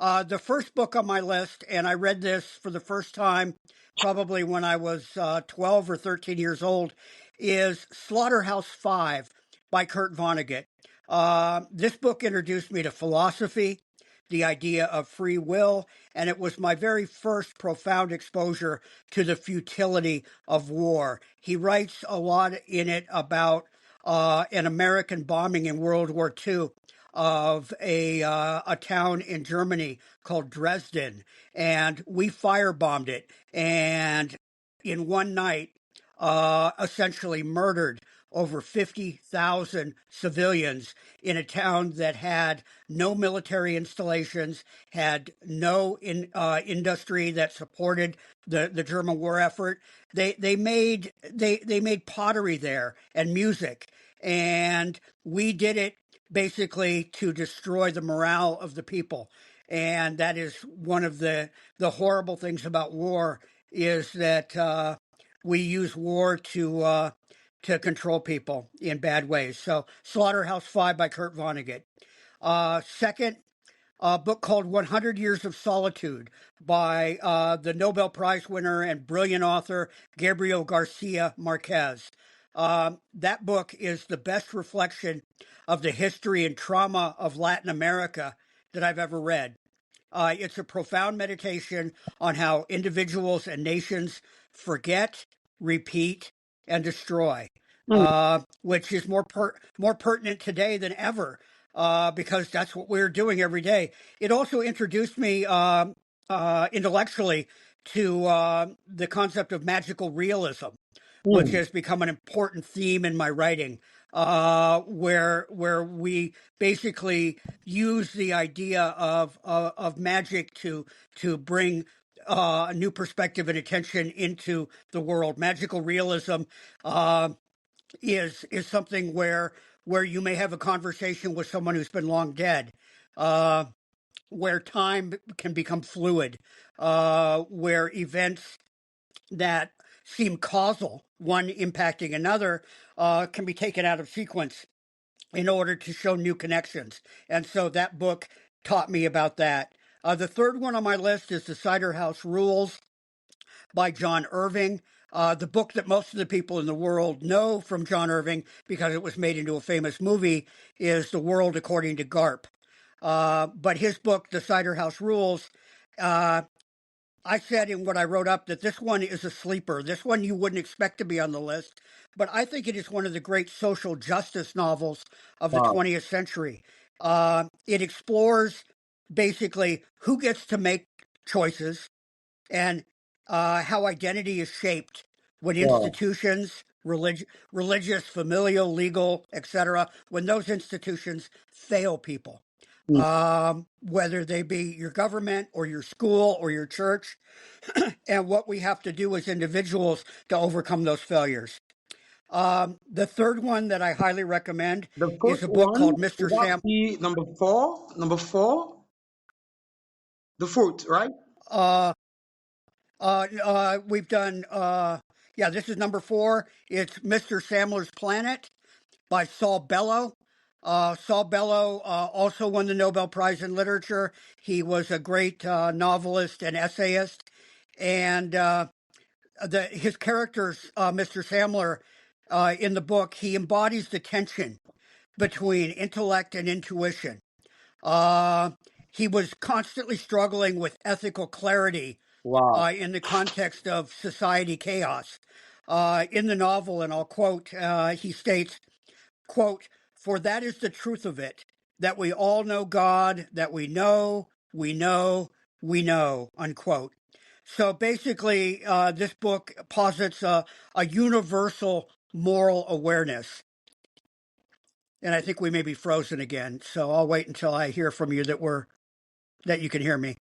The first book on my list, and I read this for the first time probably when I was 12 or 13 years old, is Slaughterhouse-Five by Kurt Vonnegut. This book introduced me to philosophy, the idea of free will, and it was my very first profound exposure to the futility of war. He writes a lot in it about an American bombing in World War II of a town in Germany called Dresden, and we firebombed it, and in one night, essentially murdered over 50,000 civilians in a town that had no military installations, had no industry that supported the German war effort. They made pottery there and music, and we did it basically to destroy the morale of the people. And that is one of the horrible things about war, is that we use war to control people in bad ways. So Slaughterhouse-Five by Kurt Vonnegut. Second, a book called 100 Years of Solitude by the Nobel Prize winner and brilliant author Gabriel Garcia Marquez. That book is the best reflection of the history and trauma of Latin America that I've ever read. It's a profound meditation on how individuals and nations forget, repeat, and destroy, Mm, which is more pertinent today than ever, because that's what we're doing every day. It also introduced me intellectually to the concept of magical realism, which mm, has become an important theme in my writing, where we basically use the idea of magic to bring a new perspective and attention into the world. Magical realism uh, is something where you may have a conversation with someone who's been long dead. Where time can become fluid, where events that seem causal, one impacting another, can be taken out of sequence in order to show new connections. And so that book taught me about that. The third one on my list is The Cider House Rules by John Irving. The book that most of the people in the world know from John Irving, because it was made into a famous movie, is The World According to Garp. But his book, The Cider House Rules, uh, I said in what I wrote up that this one is a sleeper. This one you wouldn't expect to be on the list, but I think it is one of the great social justice novels of the wow. 20th century. It explores basically who gets to make choices and how identity is shaped when Wow. institutions, religious, familial, legal, etc., when those institutions fail people, Mm. whether they be your government or your school or your church, and what we have to do as individuals to overcome those failures. The third one that I highly recommend The is first a book one, called would Mr. that Sam. be number four? Number four? The fruit, right? Uh, we've done, yeah, this is number four. It's Mr. Samler's Planet by Saul Bellow. Saul Bellow also won the Nobel Prize in Literature. He was a great novelist and essayist. And his characters, Mr. Samler, in the book, he embodies the tension between intellect and intuition. Uh, he was constantly struggling with ethical clarity Wow. in the context of society chaos. In the novel, and I'll quote, he states, quote, "For that is the truth of it, that we all know God, that we know, we know, we know," unquote. So basically, this book posits a universal moral awareness. And I think we may be frozen again. So I'll wait until I hear from you that you can hear me.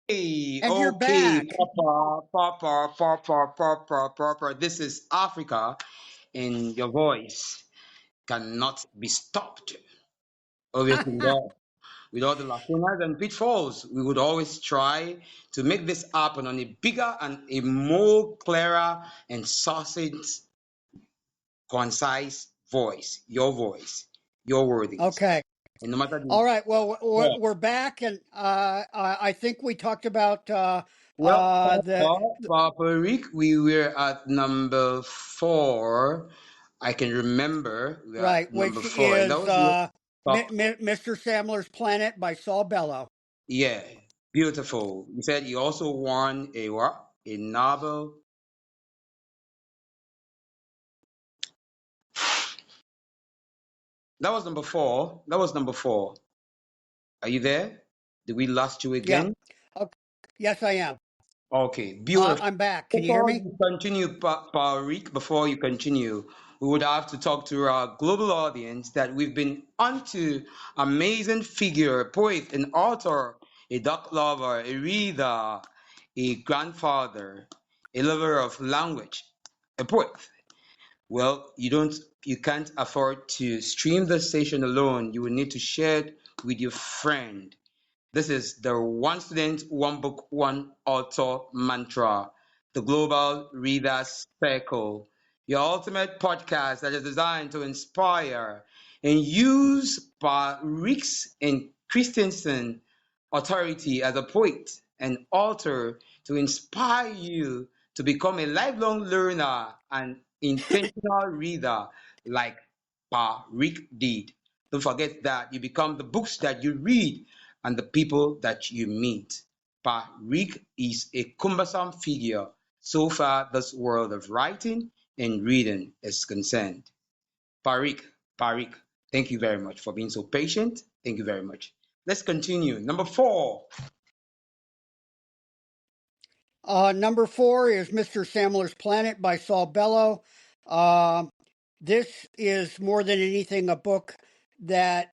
Hey, And you're okay, back. Papa. This is Africa, and your voice cannot be stopped. Obviously, with all the lacunas and pitfalls, we would always try to make this happen on a bigger and a more clearer and succinct, concise voice, your wordings. Okay. And no matter the All right. Well, yeah. we're back, and I think we talked about Well, the Papa Rick, we were at number four. I can remember we are right, at number which four, and that is was your top. Mr. Samler's Planet by Saul Bellow. Yeah, beautiful. You said you also won a what? A novel. That was number four. That was number four. Are you there? Did we lost you Yeah. again? Okay. Yes, I am. Okay, beautiful. I'm back. Can you hear Before me? you continue, Rick, before you continue, we would have to talk to our global audience that we've been onto amazing figure, a poet, an author, a dog lover, a reader, a grandfather, a lover of language, a poet. Well, you can't afford to stream the station alone. You will need to share it with your friend. This is the One Student, One Book, One Author mantra, the Global Readers Circle, your ultimate podcast that is designed to inspire and use by Ricks and Christiansen authority as a poet and author to inspire you to become a lifelong learner and intentional reader like Pa Rick did. Don't forget that you become the books that you read and the people that you meet. Pa Rick is a cumbersome figure so far this world of writing and reading is concerned. Parik, Parik, thank you very much for being so patient. Thank you very much. Let's continue. Number four. Number four is Mr. Samler's Planet by Saul Bellow. Uh, this is more than anything a book that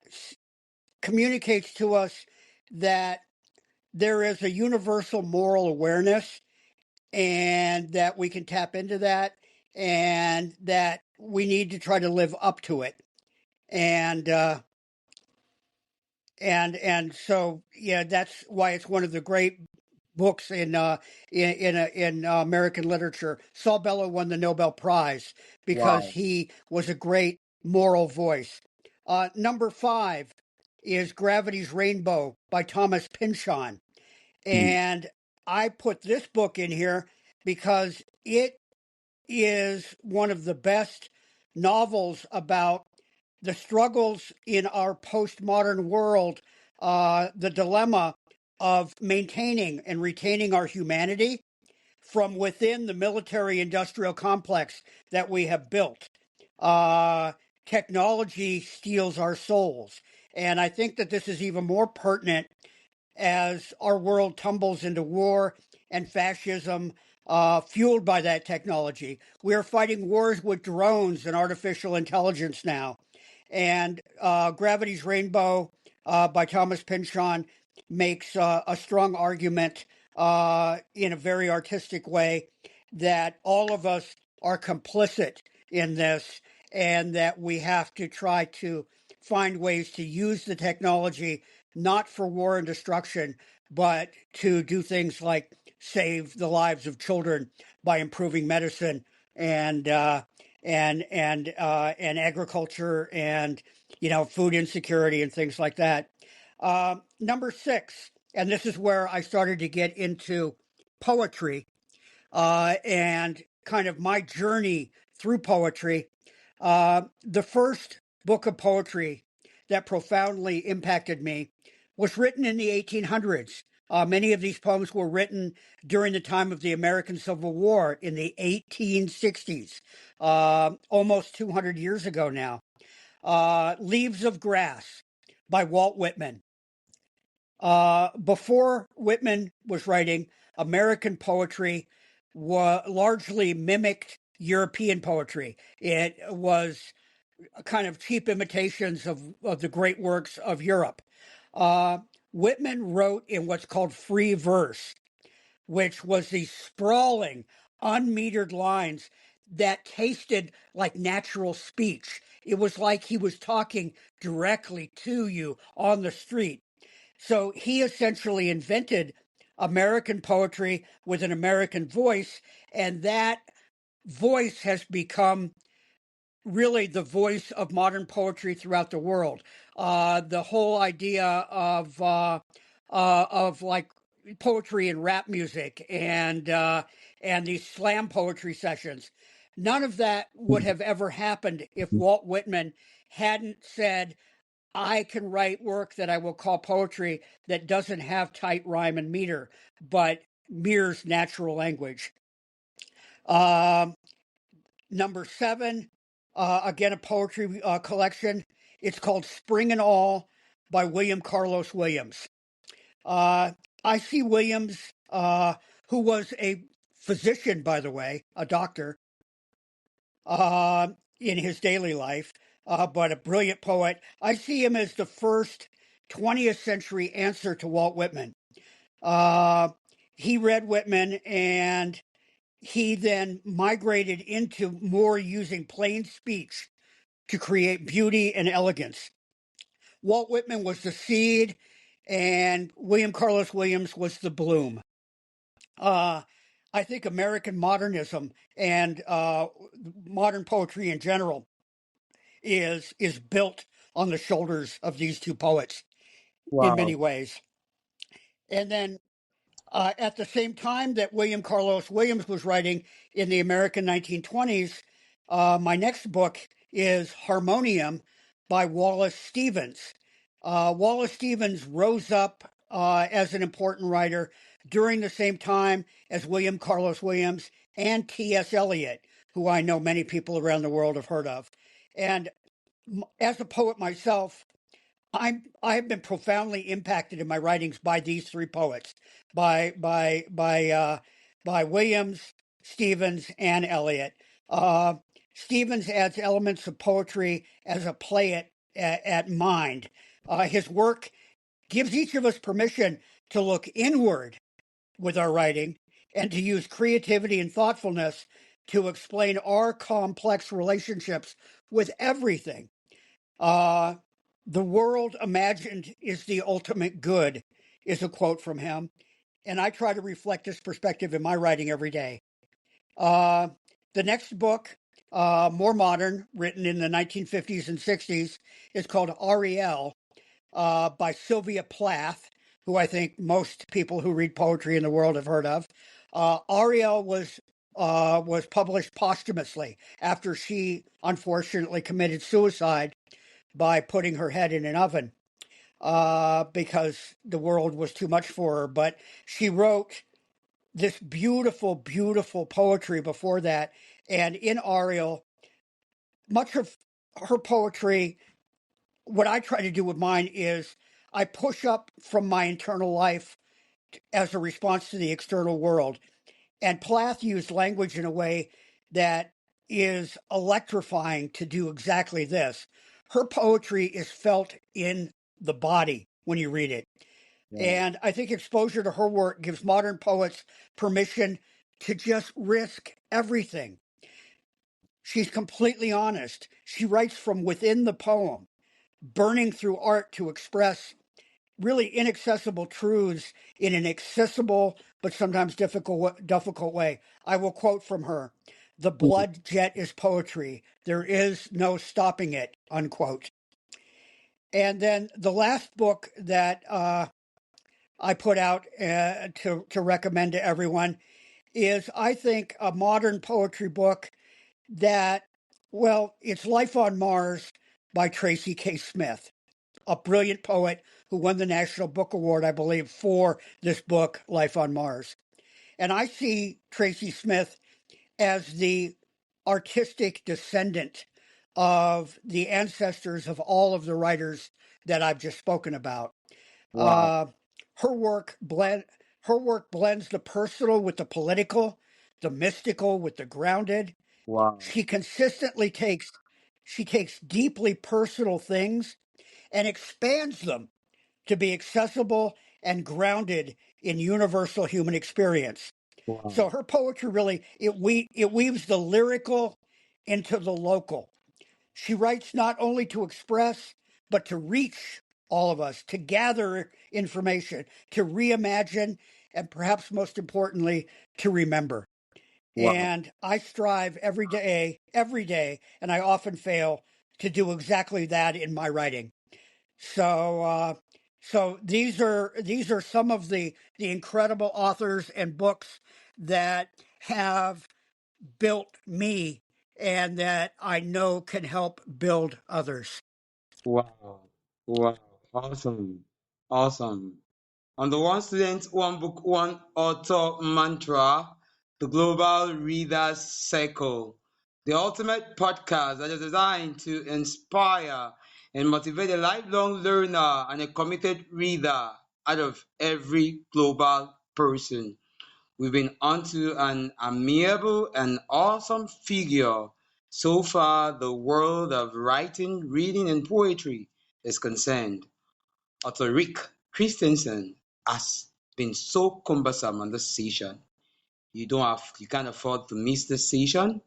communicates to us that there is a universal moral awareness and that we can tap into that and that we need to try to live up to it. And so yeah, that's why it's one of the great books in American literature. Saul Bellow won the Nobel Prize because Wow. he was a great moral voice. Number five is Gravity's Rainbow by Thomas Pynchon, Hmm. and I put this book in here because it is one of the best novels about the struggles in our postmodern world, the dilemma of maintaining and retaining our humanity from within the military industrial complex that we have built. Uh, Technology steals our souls. And I think that this is even more pertinent as our world tumbles into war and fascism, fueled by that technology. We are fighting wars with drones and artificial intelligence now. And Gravity's Rainbow by Thomas Pynchon makes a strong argument in a very artistic way that all of us are complicit in this and that we have to try to find ways to use the technology not for war and destruction, but to do things like save the lives of children by improving medicine and and agriculture and food insecurity and things like that. Number six, and this is where I started to get into poetry and kind of my journey through poetry. The first book of poetry that profoundly impacted me was written in the 1800s. Many of these poems were written during the time of the American Civil War in the 1860s, almost 200 years ago now. Leaves of Grass by Walt Whitman. Before Whitman was writing, American poetry largely mimicked European poetry. It was kind of cheap imitations of the great works of Europe. Whitman wrote in what's called free verse, which was these sprawling, unmetered lines that tasted like natural speech. It was like he was talking directly to you on the street. So he essentially invented American poetry with an American voice, and that voice has become really the voice of modern poetry throughout the world. The whole idea of like poetry and rap music and these slam poetry sessions. None of that would have ever happened if Walt Whitman hadn't said, I can write work that I will call poetry that doesn't have tight rhyme and meter, but mirrors natural language. Number 7, again, a poetry collection. It's called Spring and All by William Carlos Williams. I see Williams, who was a physician, by the way, a doctor, in his daily life, but a brilliant poet. I see him as the first 20th century answer to Walt Whitman. He read Whitman, and he then migrated into more using plain speech to create beauty and elegance. Walt Whitman was the seed, and William Carlos Williams was the bloom. I think American modernism and modern poetry in general is built on the shoulders of these two poets in Wow. many ways. And then at the same time that William Carlos Williams was writing in the American 1920s, my next book is Harmonium by Wallace Stevens. Wallace Stevens rose up as an important writer during the same time as William Carlos Williams and T.S. Eliot, who I know many people around the world have heard of. And as a poet myself, I've been profoundly impacted in my writings by these three poets, by Williams, Stevens, and Eliot. Stevens adds elements of poetry as a play at mind. His work gives each of us permission to look inward with our writing and to use creativity and thoughtfulness to explain our complex relationships with everything. The world imagined is the ultimate good is a quote from him. And I try to reflect this perspective in my writing every day. The next book, more modern, written in the 1950s and 60s, is called Ariel by Sylvia Plath, who I think most people who read poetry in the world have heard of. Ariel was published posthumously after she unfortunately committed suicide by putting her head in an oven because the world was too much for her. But she wrote this beautiful, beautiful poetry before that. And in Ariel, much of her poetry, what I try to do with mine is I push up from my internal life as a response to the external world. And Plath used language in a way that is electrifying to do exactly this. Her poetry is felt in the body when you read it. Yeah. And I think exposure to her work gives modern poets permission to just risk everything. She's completely honest. She writes from within the poem, burning through art to express really inaccessible truths in an accessible but sometimes difficult way. I will quote from her: "The blood jet is poetry. There is no stopping it," unquote. And then the last book that I put out to recommend to everyone is, I think, a modern poetry book that, well, it's Life on Mars by Tracy K. Smith, a brilliant poet who won the National Book Award, I believe, for this book, Life on Mars. And I see Tracy Smith as the artistic descendant of the ancestors of all of the writers that I've just spoken about. Wow. Her work blends the personal with the political, the mystical with the grounded. Wow. She consistently takes deeply personal things and expands them to be accessible and grounded in universal human experience. So Wow. her poetry really it weaves the lyrical into the local. She writes not only to express, but to reach all of us, to gather information, to reimagine, and perhaps most importantly, to remember. Wow. And I strive every day, and I often fail to do exactly that in my writing. So, so these are some of the incredible authors and books that have built me and that I know can help build others. Wow. Wow. Awesome. Awesome. On the One Student, One Book, One Author mantra, the Global Readers Circle, the ultimate podcast that is designed to inspire and motivate a lifelong learner and a committed reader out of every global person. We've been onto an amiable and awesome figure. So far, the world of writing, reading, and poetry is concerned. Author Rick Christiansen has been so cumbersome on this session. You can't afford to miss this session,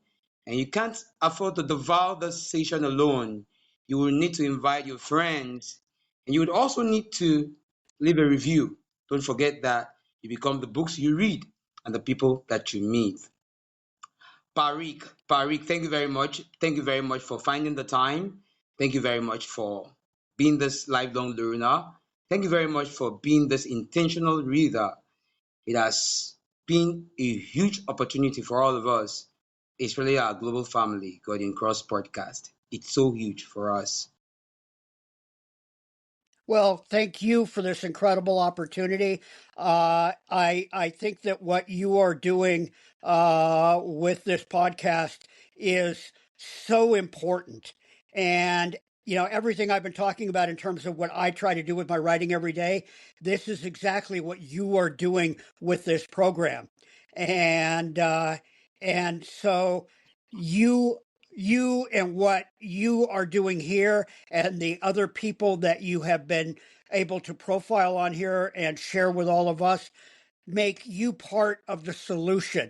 and you can't afford to devour this session alone. You will need to invite your friends, and you would also need to leave a review. Don't forget that you become the books you read and the people that you meet. Parik, thank you very much. Thank you very much for finding the time. Thank you very much for being this lifelong learner. Thank you very much for being this intentional reader. It has been a huge opportunity for all of us, especially our global family, Godian Cross Podcast. It's so huge for us. Well, thank you for this incredible opportunity. I think that what you are doing with this podcast is so important, and everything I've been talking about in terms of what I try to do with my writing every day. This is exactly what you are doing with this program, and so you you and what you are doing here and the other people that you have been able to profile on here and share with all of us make you part of the solution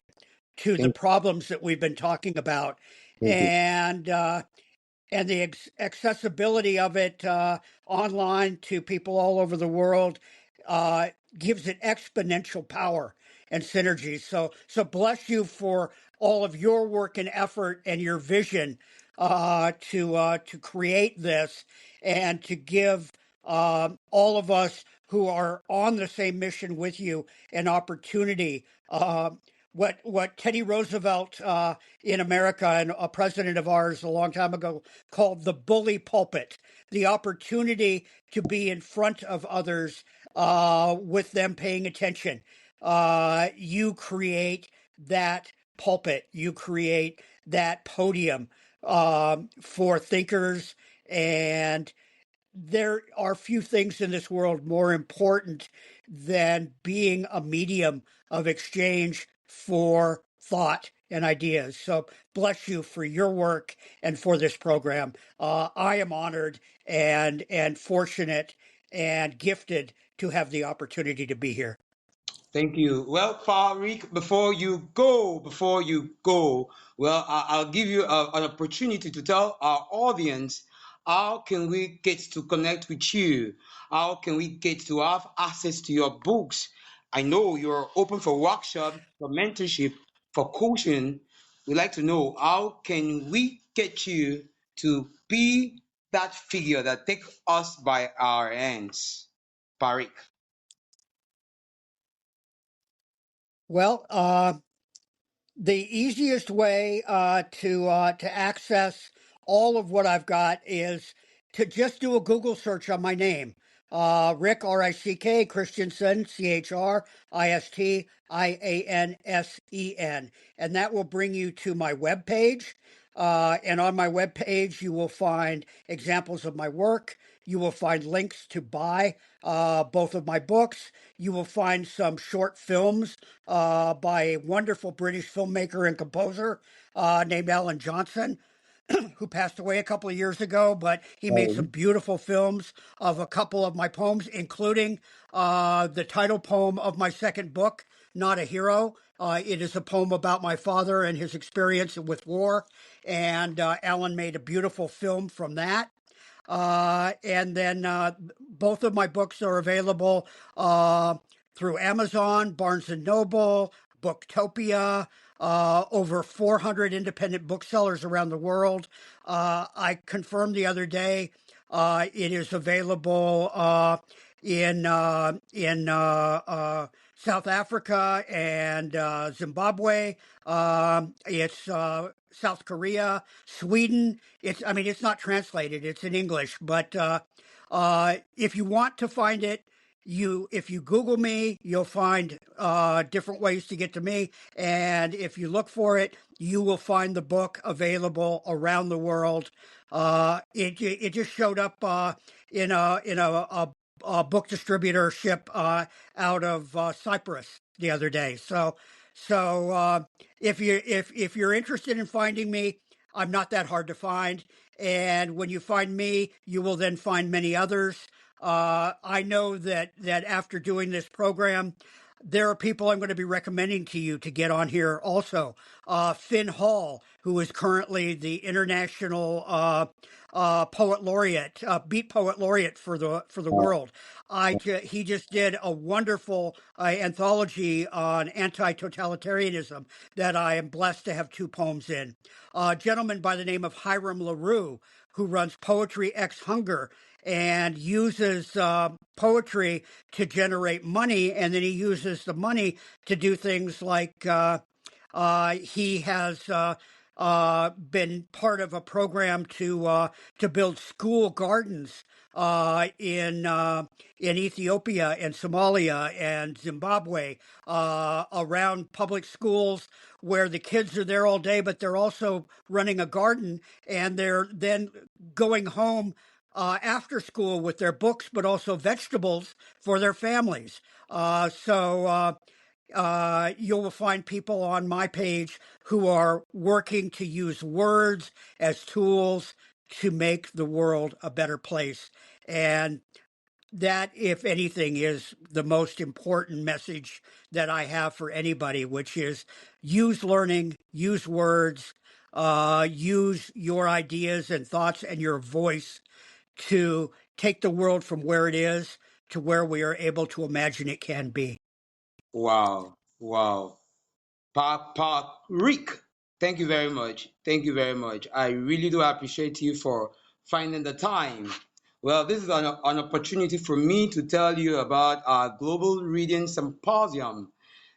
to the Thank, problems that we've been talking about. thank you. And the accessibility of it online to people all over the world uh, gives it exponential power and synergy. So bless you for all of your work and effort and your vision to create this and to give all of us who are on the same mission with you an opportunity. What Teddy Roosevelt in America and a president of ours a long time ago called the bully pulpit, the opportunity to be in front of others with them paying attention. You create that pulpit, you create that podium for thinkers, and there are few things in this world more important than being a medium of exchange for thought and ideas. So bless you for your work and for this program. I am honored and fortunate and gifted to have the opportunity to be here. Thank you. Well, Farik, before you go, well, I'll give you an opportunity to tell our audience how can we get to connect with you? How can we get to have access to your books? I know you're open for workshop, for mentorship, for coaching. We'd like to know how can we get you to be that figure that take us by our hands, Farik. Well, the easiest way to access all of what I've got is to just do a Google search on my name. Rick, Rick, Christiansen, Christiansen. And that will bring you to my webpage. And on my webpage, you will find examples of my work. You will find links to buy both of my books. You will find some short films by a wonderful British filmmaker and composer named Alan Johnson. who passed away a couple of years ago, but he made some beautiful films of a couple of my poems, including the title poem of my second book, Not a Hero. It is a poem about my father and his experience with war, and Alan made a beautiful film from that. And then both of my books are available through Amazon, Barnes and Noble, Booktopia, over 400 independent booksellers around the world. I confirmed the other day it is available in South Africa and Zimbabwe. It's South Korea, Sweden. It's not translated. It's in English, but if you want to find it, if you Google me, you'll find different ways to get to me, and if you look for it, you will find the book available around the world. It just showed up in a book distributorship out of Cyprus the other day. So if you're interested in finding me, I'm not that hard to find. And when you find me, you will then find many others. I know that after doing this program, there are people I'm going to be recommending to you to get on here also. Finn Hall, who is currently the international poet laureate, beat poet laureate for the world. He just did a wonderful anthology on anti-totalitarianism that I am blessed to have 2 poems in. A gentleman by the name of Hiram LaRue, who runs Poetry X Hunger and uses poetry to generate money, and then he uses the money to do things like he has been part of a program to build school gardens in Ethiopia and Somalia and Zimbabwe around public schools, where the kids are there all day, but they're also running a garden, and they're then going home after school with their books, but also vegetables for their families. So you will find people on my page who are working to use words as tools to make the world a better place. And that, if anything, is the most important message that I have for anybody, which is use learning, use words, use your ideas and thoughts and your voice to take the world from where it is to where we are able to imagine it can be. Wow. Rick, thank you very much. Thank you very much. I really do appreciate you for finding the time. Well, this is an opportunity for me to tell you about our Global Reading Symposium,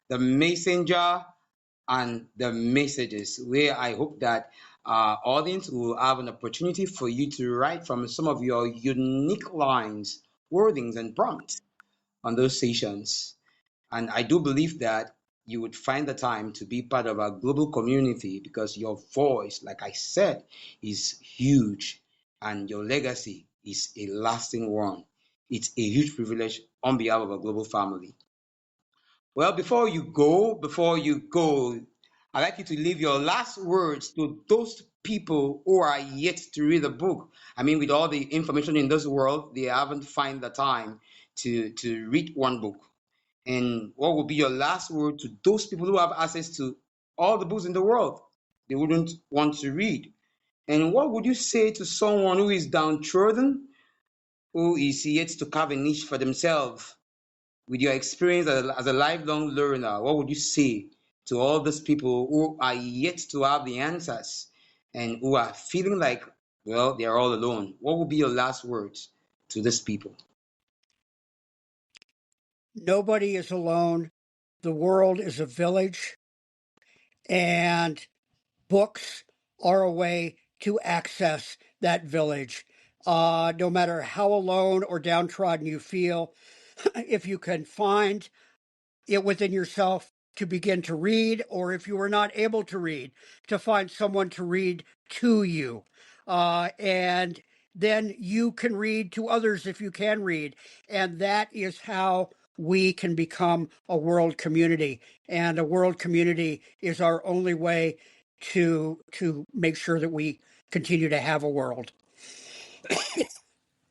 the Messenger and the Messages, where I hope that our audience will have an opportunity for you to write from some of your unique lines, wordings, and prompts on those sessions. And I do believe that you would find the time to be part of our global community, because your voice, like I said, is huge, and your legacy is a lasting one. It's a huge privilege on behalf of a global family. Well, before you go, I'd like you to leave your last words to those people who are yet to read the book. I mean, with all the information in this world, they haven't find the time to read one book. And what would be your last word to those people who have access to all the books in the world they wouldn't want to read? And what would you say to someone who is downtrodden, who is yet to carve a niche for themselves? With your experience as a lifelong learner, what would you say to all these people who are yet to have the answers and who are feeling like, well, they are all alone? What would be your last words to these people? Nobody is alone. The world is a village, and books are a way to access that village. No matter how alone or downtrodden you feel, if you can find it within yourself to begin to read, or if you are not able to read, to find someone to read to you. And then you can read to others if you can read. And that is how we can become a world community. And a world community is our only way to make sure that we continue to have a world.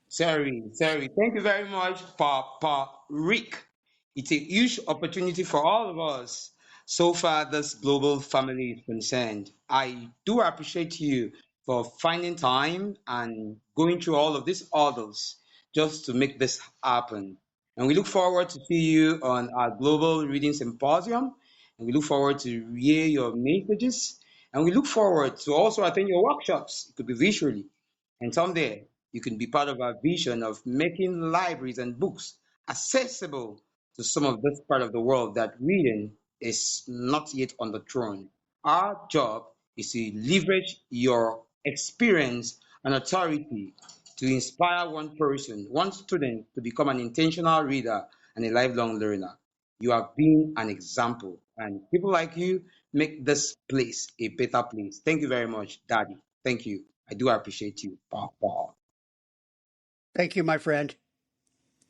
Sorry, sorry. Thank you very much, Papa Rick. It's a huge opportunity for all of us. So far, this global family is concerned. I do appreciate you for finding time and going through all of these hurdles just to make this happen. And we look forward to see you on our global reading symposium. And we look forward to hear your messages. And we look forward to also attend your workshops. It could be visually. And someday you can be part of our vision of making libraries and books accessible to some of this part of the world that reading is not yet on the throne. Our job is to leverage your experience and authority to inspire one person, one student to become an intentional reader and a lifelong learner. You have been an example, and people like you make this place a better place. Thank you very much, Daddy. Thank you. I do appreciate you, Papa. Thank you, my friend.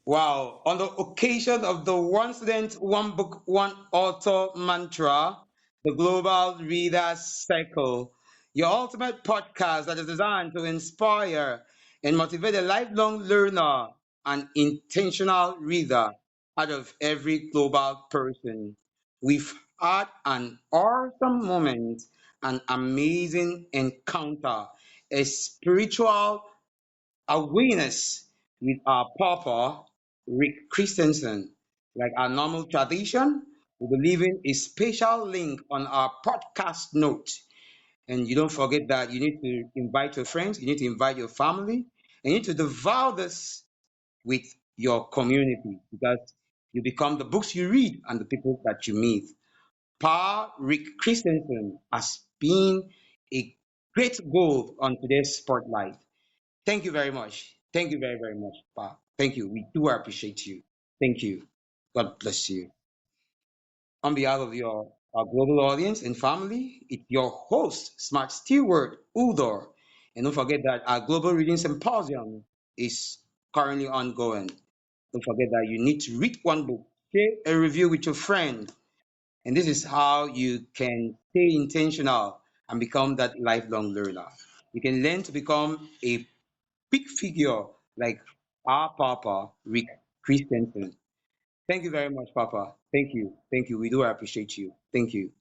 Wow. On the occasion of the One Student, One Book, One Author mantra, the Global Readers Circle, your ultimate podcast that is designed to inspire and motivate a lifelong learner and intentional reader out of every global person. We've had an awesome moment, an amazing encounter, a spiritual awareness with our Papa, Rick Christiansen. Like our normal tradition, we'll be leaving a special link on our podcast note. And you don't forget that you need to invite your friends, you need to invite your family, and you need to devour this with your community because you become the books you read and the people that you meet. Pa Rick Christensen has been a great goal on today's spotlight. Thank you very much. Thank you very, very much, Pa. Thank you. We do appreciate you. Thank you. God bless you. On behalf of your our global audience and family, it's your host, Smart Steward Udor. And don't forget that our global reading symposium is currently ongoing. Don't forget that you need to read one book, share a review with your friend, and this is how you can stay intentional and become that lifelong learner. You can learn to become a big figure like our Papa, Rick Christensen. Thank you very much, Papa. Thank you. Thank you. We do appreciate you. Thank you.